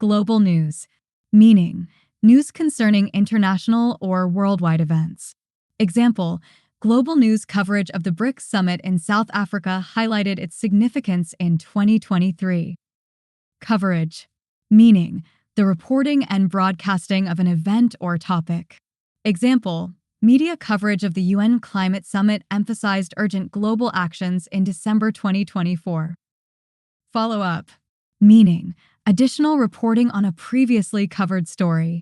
Global news, meaning news concerning international or worldwide events. Example, global news coverage of the BRICS summit in South Africa highlighted its significance in 2023. Coverage, meaning the reporting and broadcasting of an event or topic. Example, media coverage of the UN Climate Summit emphasized urgent global actions in December 2024. Follow-up, meaning additional reporting on a previously covered story.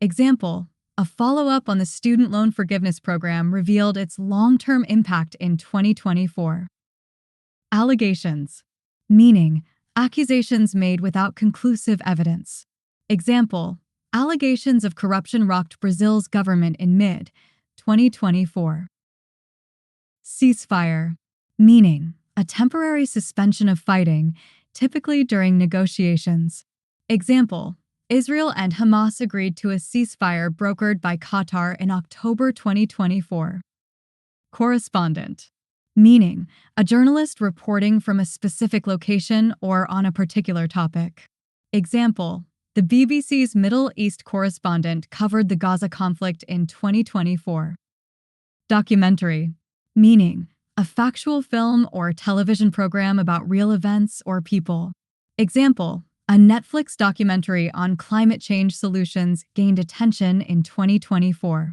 Example, a follow-up on the student loan forgiveness program revealed its long-term impact in 2024. Allegations, meaning accusations made without conclusive evidence. Example, allegations of corruption rocked Brazil's government in mid-2024. Ceasefire, meaning a temporary suspension of fighting, typically during negotiations. Example, Israel and Hamas agreed to a ceasefire brokered by Qatar in October 2024. Correspondent, meaning a journalist reporting from a specific location or on a particular topic. Example, the BBC's Middle East correspondent covered the Gaza conflict in 2024. Documentary, meaning a factual film or television program about real events or people. Example, a Netflix documentary on climate change solutions gained attention in 2024.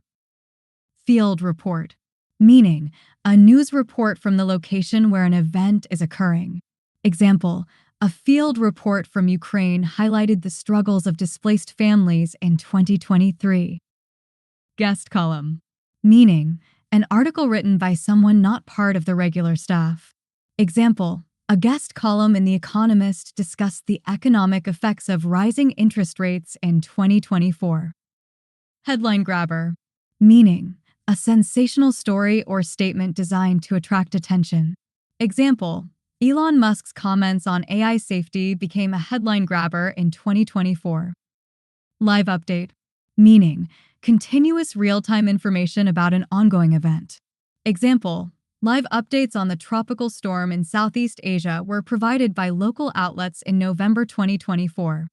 Field report, meaning a news report from the location where an event is occurring. Example, a field report from Ukraine highlighted the struggles of displaced families in 2023. Guest column, meaning an article written by someone not part of the regular staff. Example, a guest column in The Economist discussed the economic effects of rising interest rates in 2024. Headline grabber, meaning a sensational story or statement designed to attract attention. Example, Elon Musk's comments on AI safety became a headline grabber in 2024. Live update, meaning continuous real-time information about an ongoing event. Example, live updates on the tropical storm in Southeast Asia were provided by local outlets in November 2024.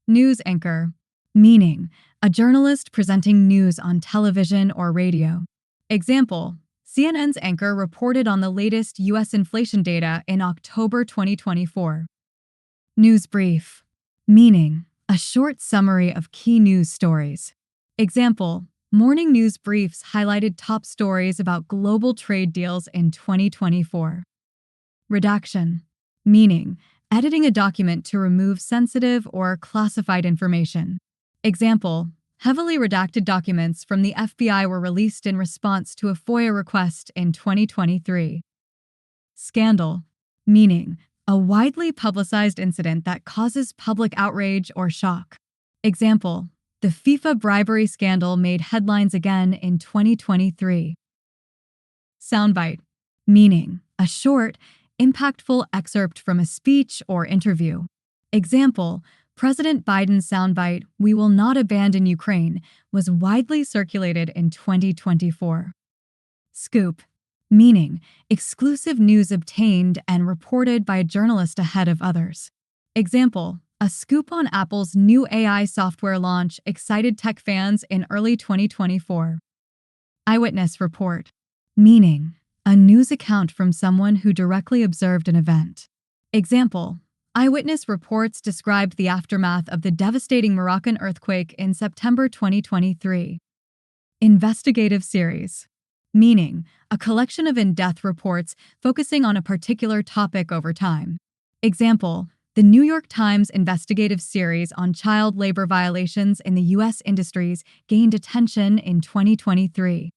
News anchor, meaning a journalist presenting news on television or radio. Example, CNN's anchor reported on the latest U.S. inflation data in October 2024. News brief, meaning a short summary of key news stories. Example, morning news briefs highlighted top stories about global trade deals in 2024. Redaction, meaning editing a document to remove sensitive or classified information. Example, heavily redacted documents from the FBI were released in response to a FOIA request in 2023. Scandal, meaning a widely publicized incident that causes public outrage or shock. Example, the FIFA bribery scandal made headlines again in 2023. Soundbite, meaning a short, impactful excerpt from a speech or interview. Example, President Biden's soundbite, "We will not abandon Ukraine," was widely circulated in 2024. Scoop, meaning exclusive news obtained and reported by a journalist ahead of others. Example, a scoop on Apple's new AI software launch excited tech fans in early 2024. Eyewitness report, meaning a news account from someone who directly observed an event. Example, eyewitness reports described the aftermath of the devastating Moroccan earthquake in September 2023. Investigative series, meaning a collection of in-depth reports focusing on a particular topic over time. Example, the New York Times investigative series on child labor violations in the U.S. industries gained attention in 2023.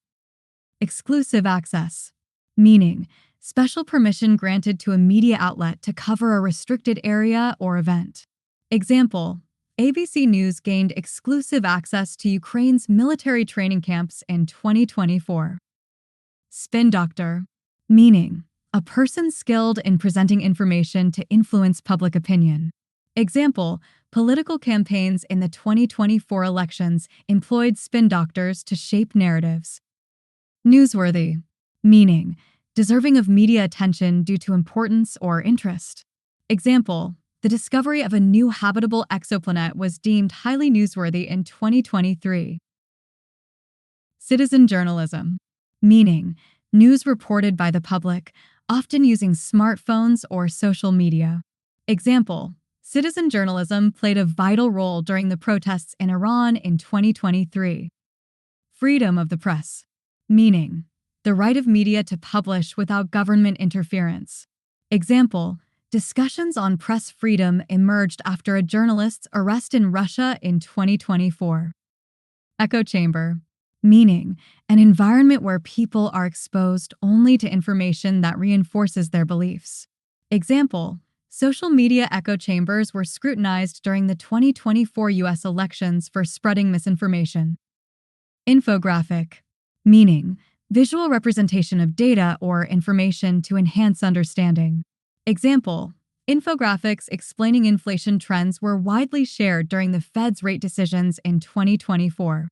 Exclusive access, meaning special permission granted to a media outlet to cover a restricted area or event. Example, ABC News gained exclusive access to Ukraine's military training camps in 2024. Spin doctor, meaning a person skilled in presenting information to influence public opinion. Example, political campaigns in the 2024 elections employed spin doctors to shape narratives. Newsworthy, meaning deserving of media attention due to importance or interest. Example, the discovery of a new habitable exoplanet was deemed highly newsworthy in 2023. Citizen journalism, meaning news reported by the public, often using smartphones or social media. Example, citizen journalism played a vital role during the protests in Iran in 2023. Freedom of the press, meaning the right of media to publish without government interference. Example, discussions on press freedom emerged after a journalist's arrest in Russia in 2024. Echo chamber, meaning an environment where people are exposed only to information that reinforces their beliefs. Example, social media echo chambers were scrutinized during the 2024 U.S. elections for spreading misinformation. Infographic, meaning visual representation of data or information to enhance understanding. Example, infographics explaining inflation trends were widely shared during the Fed's rate decisions in 2024.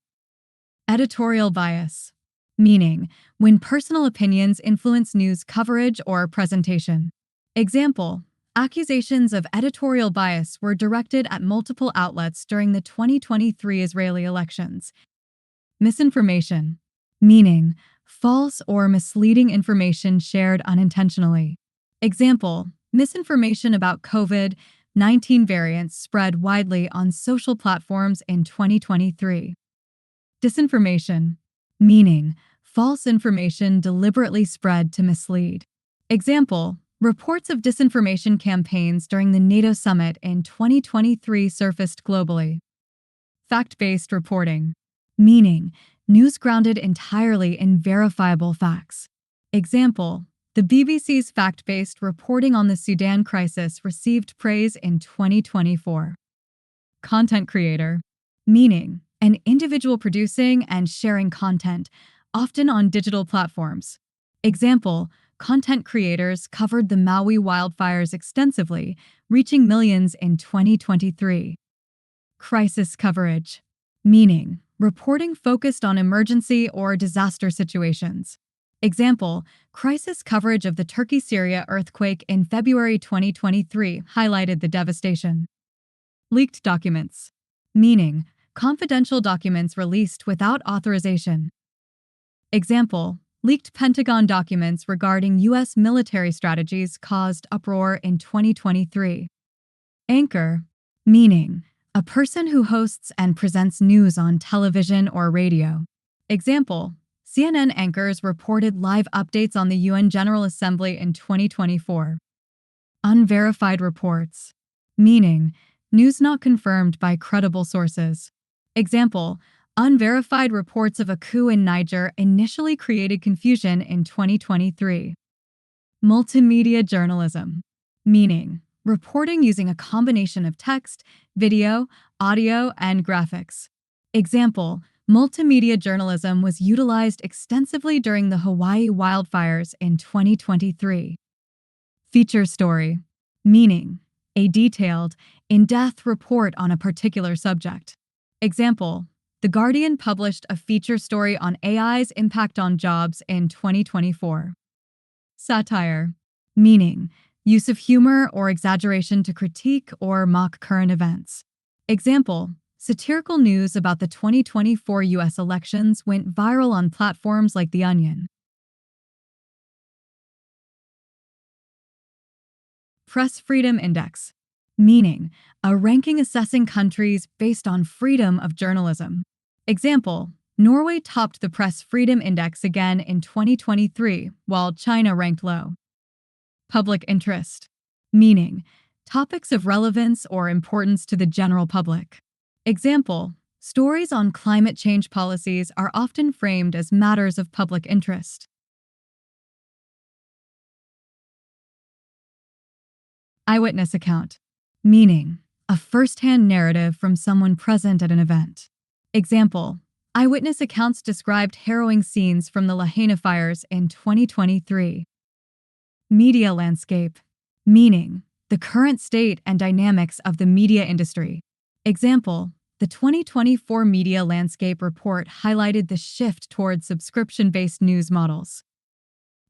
Editorial bias, meaning when personal opinions influence news coverage or presentation. Example, accusations of editorial bias were directed at multiple outlets during the 2023 Israeli elections. Misinformation, meaning false or misleading information shared unintentionally. Example, misinformation about COVID-19 variants spread widely on social platforms in 2023. Disinformation, meaning false information deliberately spread to mislead. Example, reports of disinformation campaigns during the NATO summit in 2023 surfaced globally. Fact-based reporting, meaning news grounded entirely in verifiable facts. Example, the BBC's fact-based reporting on the Sudan crisis received praise in 2024. Content creator, meaning an individual producing and sharing content, often on digital platforms. Example, content creators covered the Maui wildfires extensively, reaching millions in 2023. Crisis coverage. Meaning, reporting focused on emergency or disaster situations. Example, crisis coverage of the Turkey-Syria earthquake in February 2023 highlighted the devastation. Leaked documents. Meaning, confidential documents released without authorization. Example, leaked Pentagon documents regarding U.S. military strategies caused uproar in 2023. Anchor. Meaning, a person who hosts and presents news on television or radio. Example, CNN anchors reported live updates on the UN General Assembly in 2024. Unverified reports. Meaning, news not confirmed by credible sources. Example, unverified reports of a coup in Niger initially created confusion in 2023. Multimedia journalism. Meaning, reporting using a combination of text, video, audio, and graphics. Example, multimedia journalism was utilized extensively during the Hawaii wildfires in 2023. Feature story. Meaning, a detailed, in-depth report on a particular subject. Example, The Guardian published a feature story on AI's impact on jobs in 2024. Satire. Meaning, use of humor or exaggeration to critique or mock current events. Example, satirical news about the 2024 U.S. elections went viral on platforms like The Onion. Press Freedom Index. Meaning, a ranking assessing countries based on freedom of journalism. Example, Norway topped the Press Freedom Index again in 2023, while China ranked low. Public interest. Meaning, topics of relevance or importance to the general public. Example, stories on climate change policies are often framed as matters of public interest. Eyewitness account. Meaning, a first-hand narrative from someone present at an event. Example, eyewitness accounts described harrowing scenes from the Lahaina fires in 2023. Media landscape. Meaning, the current state and dynamics of the media industry. Example, the 2024 Media Landscape Report highlighted the shift towards subscription-based news models.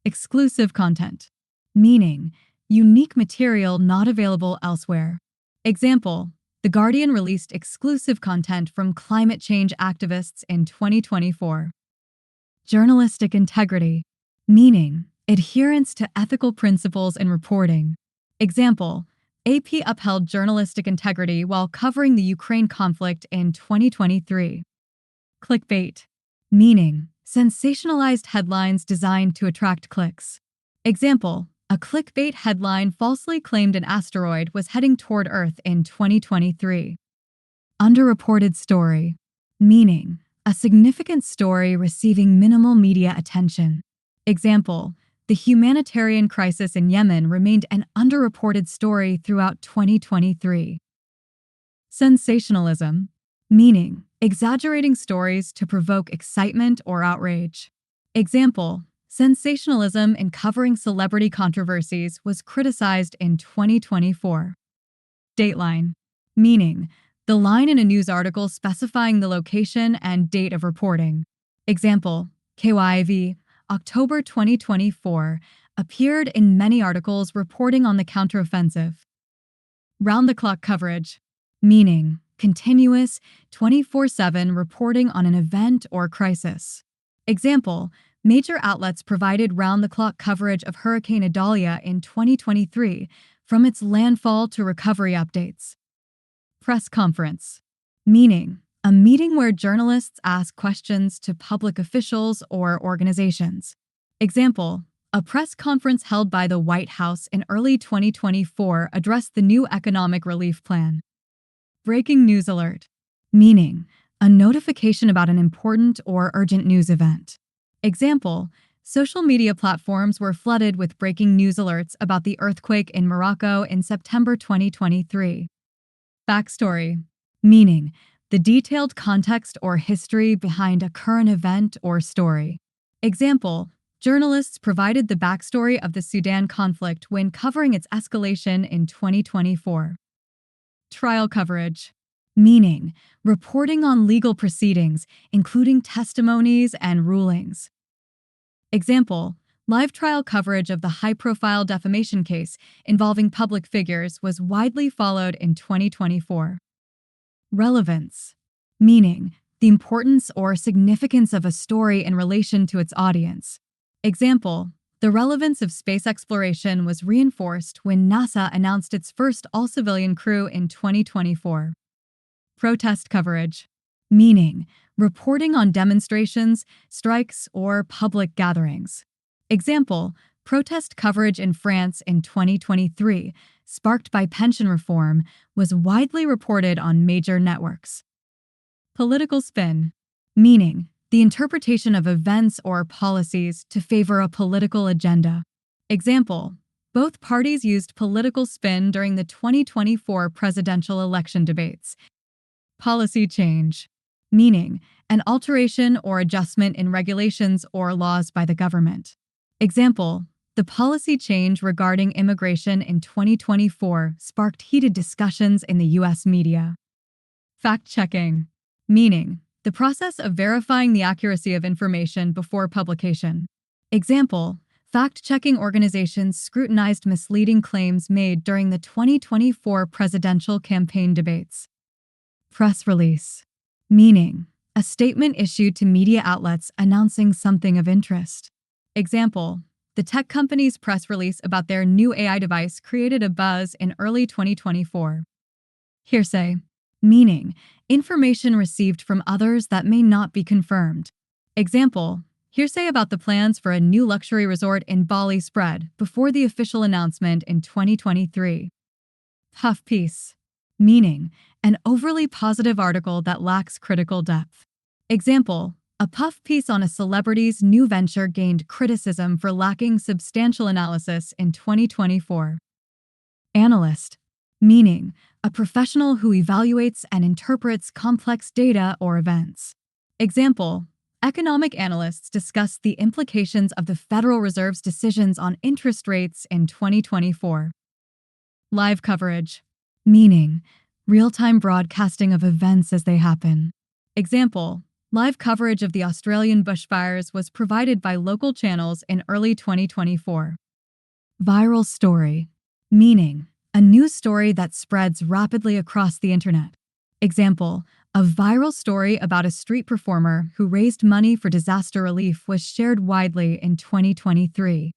Exclusive content. Meaning, unique material not available elsewhere. Example, The Guardian released exclusive content from climate change activists in 2024. Journalistic integrity. Meaning, adherence to ethical principles in reporting. Example, AP upheld journalistic integrity while covering the Ukraine conflict in 2023. Clickbait. Meaning, sensationalized headlines designed to attract clicks. Example, a clickbait headline falsely claimed an asteroid was heading toward Earth in 2023. Underreported story. Meaning, a significant story receiving minimal media attention. Example, the humanitarian crisis in Yemen remained an underreported story throughout 2023. Sensationalism. Meaning, exaggerating stories to provoke excitement or outrage. Example, sensationalism in covering celebrity controversies was criticized in 2024. Dateline. Meaning, the line in a news article specifying the location and date of reporting. Example, KYV, October 2024, appeared in many articles reporting on the counteroffensive. Round-the-clock coverage. Meaning, continuous, 24/7 reporting on an event or crisis. Example, major outlets provided round-the-clock coverage of Hurricane Idalia in 2023, from its landfall to recovery updates. Press conference. Meaning, a meeting where journalists ask questions to public officials or organizations. Example, a press conference held by the White House in early 2024 addressed the new economic relief plan. Breaking news alert. Meaning, a notification about an important or urgent news event. Example, social media platforms were flooded with breaking news alerts about the earthquake in Morocco in September 2023. Backstory. Meaning, the detailed context or history behind a current event or story. Example, journalists provided the backstory of the Sudan conflict when covering its escalation in 2024. Trial coverage. Meaning, reporting on legal proceedings, including testimonies and rulings. Example, live trial coverage of the high-profile defamation case involving public figures was widely followed in 2024. Relevance. Meaning, the importance or significance of a story in relation to its audience. Example, the relevance of space exploration was reinforced when NASA announced its first all-civilian crew in 2024. Protest coverage. Meaning, reporting on demonstrations, strikes, or public gatherings. Example, protest coverage in France in 2023, sparked by pension reform, was widely reported on major networks. Political spin. Meaning, the interpretation of events or policies to favor a political agenda. Example, both parties used political spin during the 2024 presidential election debates. Policy change. Meaning, an alteration or adjustment in regulations or laws by the government. Example, the policy change regarding immigration in 2024 sparked heated discussions in the U.S. media. Fact-checking. Meaning, the process of verifying the accuracy of information before publication. Example, fact-checking organizations scrutinized misleading claims made during the 2024 presidential campaign debates. Press release. Meaning, a statement issued to media outlets announcing something of interest. Example, the tech company's press release about their new AI device created a buzz in early 2024. Hearsay. Meaning, information received from others that may not be confirmed. Example, hearsay about the plans for a new luxury resort in Bali spread before the official announcement in 2023. Puff piece. Meaning, an overly positive article that lacks critical depth. Example, a puff piece on a celebrity's new venture gained criticism for lacking substantial analysis in 2024. Analyst. Meaning, a professional who evaluates and interprets complex data or events. Example, economic analysts discussed the implications of the Federal Reserve's decisions on interest rates in 2024. Live coverage. Meaning, real-time broadcasting of events as they happen. Example, live coverage of the Australian bushfires was provided by local channels in early 2024. Viral story. Meaning, a news story that spreads rapidly across the internet. Example, a viral story about a street performer who raised money for disaster relief was shared widely in 2023.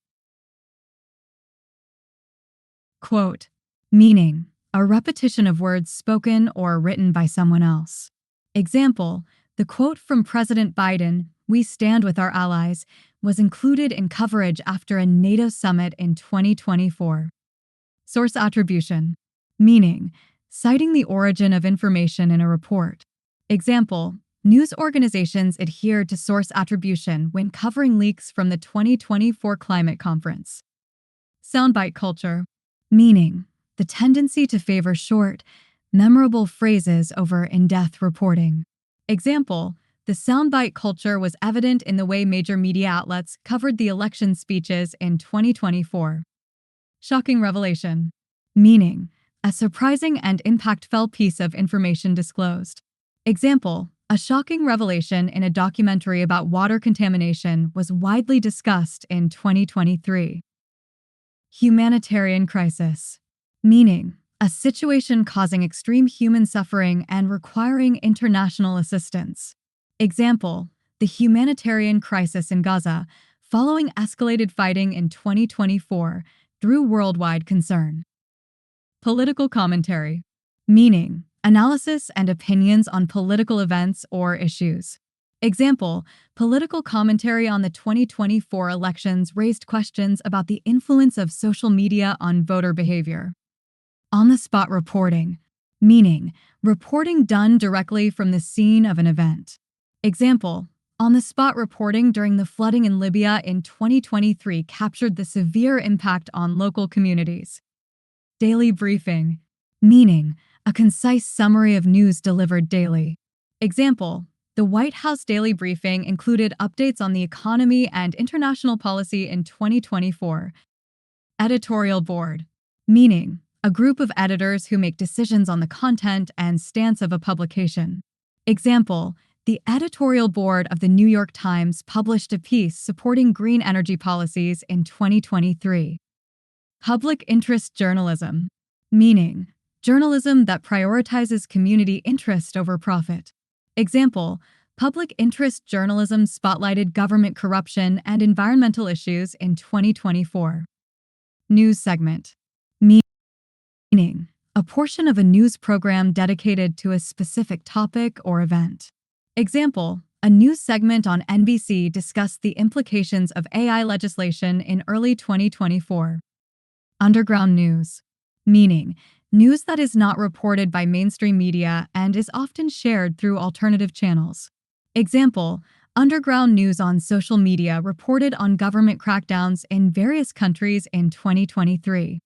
Quote. Meaning, a repetition of words spoken or written by someone else. Example, the quote from President Biden, "We stand with our allies," was included in coverage after a NATO summit in 2024. Source attribution. Meaning, citing the origin of information in a report. Example, news organizations adhere to source attribution when covering leaks from the 2024 climate conference. Soundbite culture. Meaning, the tendency to favor short, memorable phrases over in-depth reporting. Example, the soundbite culture was evident in the way major media outlets covered the election speeches in 2024. Shocking revelation. Meaning, a surprising and impactful piece of information disclosed. Example, a shocking revelation in a documentary about water contamination was widely discussed in 2023. Humanitarian crisis. Meaning, a situation causing extreme human suffering and requiring international assistance. Example, the humanitarian crisis in Gaza, following escalated fighting in 2024, drew worldwide concern. Political commentary. Meaning, analysis and opinions on political events or issues. Example, political commentary on the 2024 elections raised questions about the influence of social media on voter behavior. On-the-spot reporting. Meaning, reporting done directly from the scene of an event. Example, on-the-spot reporting during the flooding in Libya in 2023 captured the severe impact on local communities. Daily briefing. Meaning, a concise summary of news delivered daily. Example, the White House daily briefing included updates on the economy and international policy in 2024. Editorial board, meaning a group of editors who make decisions on the content and stance of a publication. Example, the editorial board of the New York Times published a piece supporting green energy policies in 2023. Public interest journalism, meaning journalism that prioritizes community interest over profit. Example, public interest journalism spotlighted government corruption and environmental issues in 2024. News segment, meaning a portion of a news program dedicated to a specific topic or event. Example, a news segment on NBC discussed the implications of AI legislation in early 2024. Underground news, meaning news that is not reported by mainstream media and is often shared through alternative channels. Example, underground news on social media reported on government crackdowns in various countries in 2023.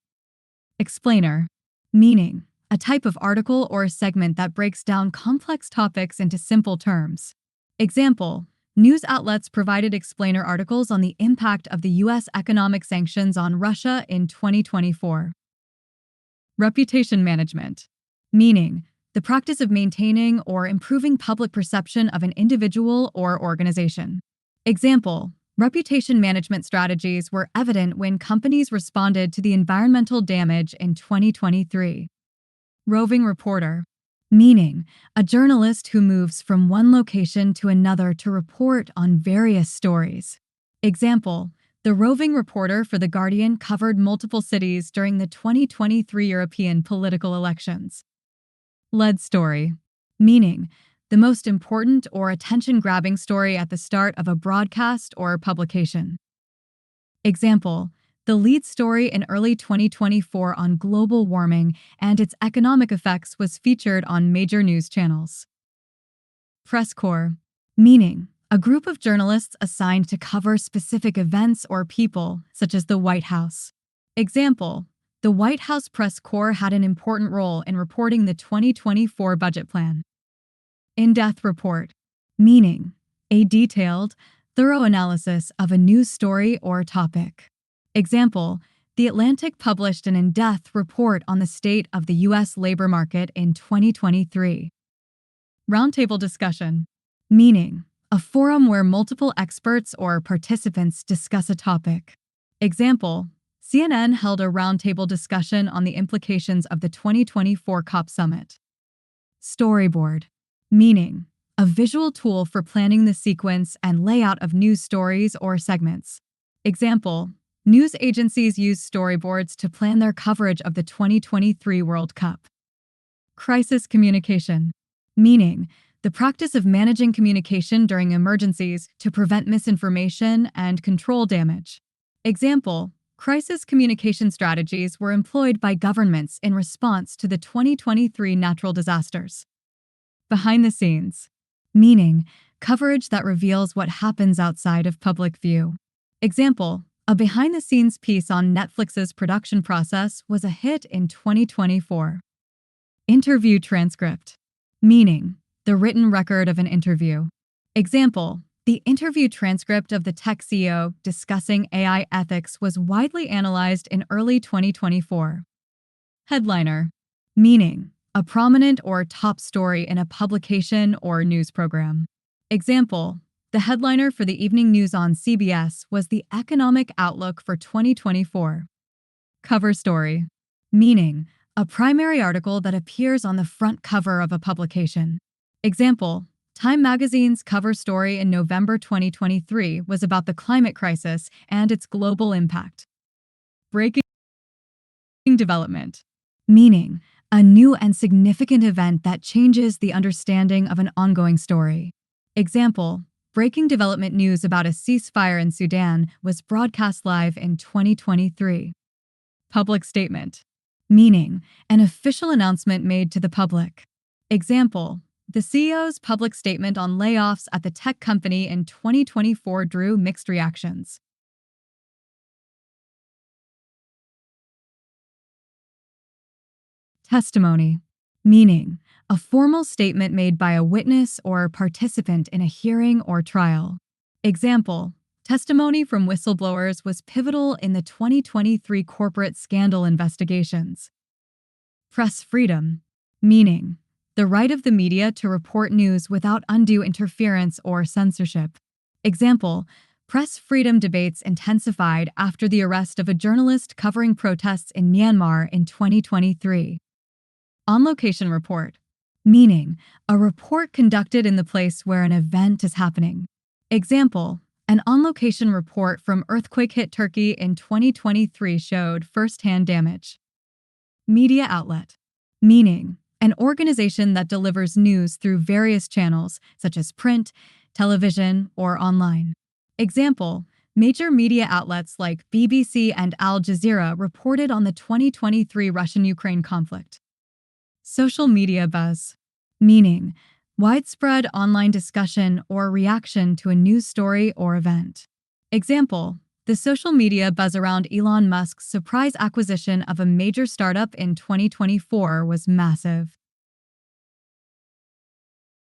Explainer, meaning a type of article or segment that breaks down complex topics into simple terms. Example, news outlets provided explainer articles on the impact of the U.S. economic sanctions on Russia in 2024. Reputation management, meaning the practice of maintaining or improving public perception of an individual or organization. Example, reputation management strategies were evident when companies responded to the environmental damage in 2023. Roving reporter, meaning a journalist who moves from one location to another to report on various stories. Example, the roving reporter for The Guardian covered multiple cities during the 2023 European political elections. Lead story, meaning the most important or attention-grabbing story at the start of a broadcast or publication. Example, the lead story in early 2024 on global warming and its economic effects was featured on major news channels. Press corps, meaning a group of journalists assigned to cover specific events or people, such as the White House. Example, the White House press corps had an important role in reporting the 2024 budget plan. In-depth report, meaning a detailed, thorough analysis of a news story or topic. Example, The Atlantic published an in-depth report on the state of the U.S. labor market in 2023. Roundtable discussion, meaning a forum where multiple experts or participants discuss a topic. Example, CNN held a roundtable discussion on the implications of the 2024 COP summit. Storyboard, meaning a visual tool for planning the sequence and layout of news stories or segments. Example, news agencies use storyboards to plan their coverage of the 2023 World Cup. Crisis communication, meaning the practice of managing communication during emergencies to prevent misinformation and control damage. Example, crisis communication strategies were employed by governments in response to the 2023 natural disasters. Behind the scenes, meaning coverage that reveals what happens outside of public view. Example, a behind-the-scenes piece on Netflix's production process was a hit in 2024. Interview transcript, meaning the written record of an interview. Example, the interview transcript of the tech CEO discussing AI ethics was widely analyzed in early 2024. Headliner, meaning a prominent or top story in a publication or news program. Example, the headliner for the evening news on CBS was the economic outlook for 2024. Cover story, meaning a primary article that appears on the front cover of a publication. Example, Time magazine's cover story in November 2023 was about the climate crisis and its global impact. Breaking development, meaning a new and significant event that changes the understanding of an ongoing story. Example, breaking development news about a ceasefire in Sudan was broadcast live in 2023. Public statement, meaning an official announcement made to the public. Example, the CEO's public statement on layoffs at the tech company in 2024 drew mixed reactions. Testimony, meaning a formal statement made by a witness or participant in a hearing or trial. Example, testimony from whistleblowers was pivotal in the 2023 corporate scandal investigations. Press freedom, meaning the right of the media to report news without undue interference or censorship. Example, press freedom debates intensified after the arrest of a journalist covering protests in Myanmar in 2023. On-location report, meaning a report conducted in the place where an event is happening. Example, an on-location report from earthquake-hit Turkey in 2023 showed first-hand damage. Media outlet, meaning an organization that delivers news through various channels, such as print, television, or online. Example, major media outlets like BBC and Al Jazeera reported on the 2023 Russian-Ukraine conflict. Social media buzz, meaning widespread online discussion or reaction to a news story or event. Example, the social media buzz around Elon Musk's surprise acquisition of a major startup in 2024 was massive.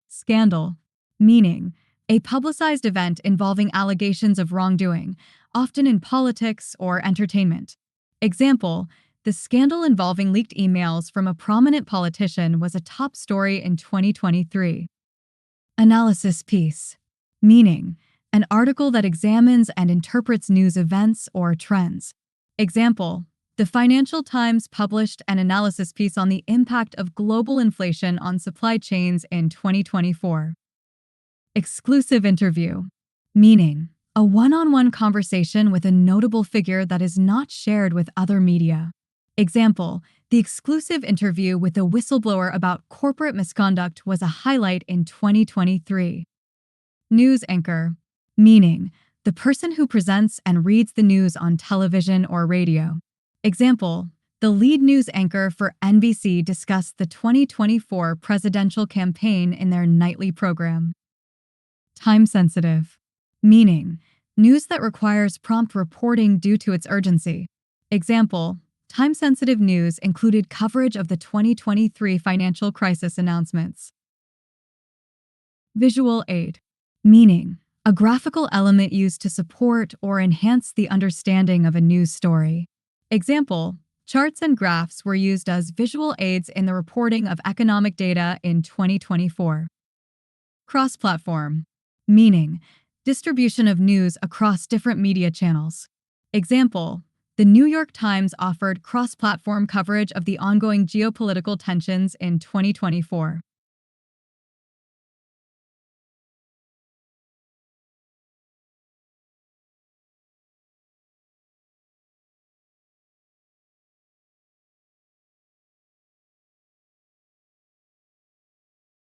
Scandal, meaning a publicized event involving allegations of wrongdoing, often in politics or entertainment. Example, the scandal involving leaked emails from a prominent politician was a top story in 2023. Analysis piece, meaning an article that examines and interprets news events or trends. Example, the Financial Times published an analysis piece on the impact of global inflation on supply chains in 2024. Exclusive interview, meaning a one-on-one conversation with a notable figure that is not shared with other media. Example, the exclusive interview with a whistleblower about corporate misconduct was a highlight in 2023. News anchor, meaning the person who presents and reads the news on television or radio. Example, the lead news anchor for NBC discussed the 2024 presidential campaign in their nightly program. Time-sensitive, meaning news that requires prompt reporting due to its urgency. Example, time-sensitive news included coverage of the 2023 financial crisis announcements. Visual aid, meaning a graphical element used to support or enhance the understanding of a news story. Example, charts and graphs were used as visual aids in the reporting of economic data in 2024. Cross-platform, meaning distribution of news across different media channels. Example, the New York Times offered cross-platform coverage of the ongoing geopolitical tensions in 2024.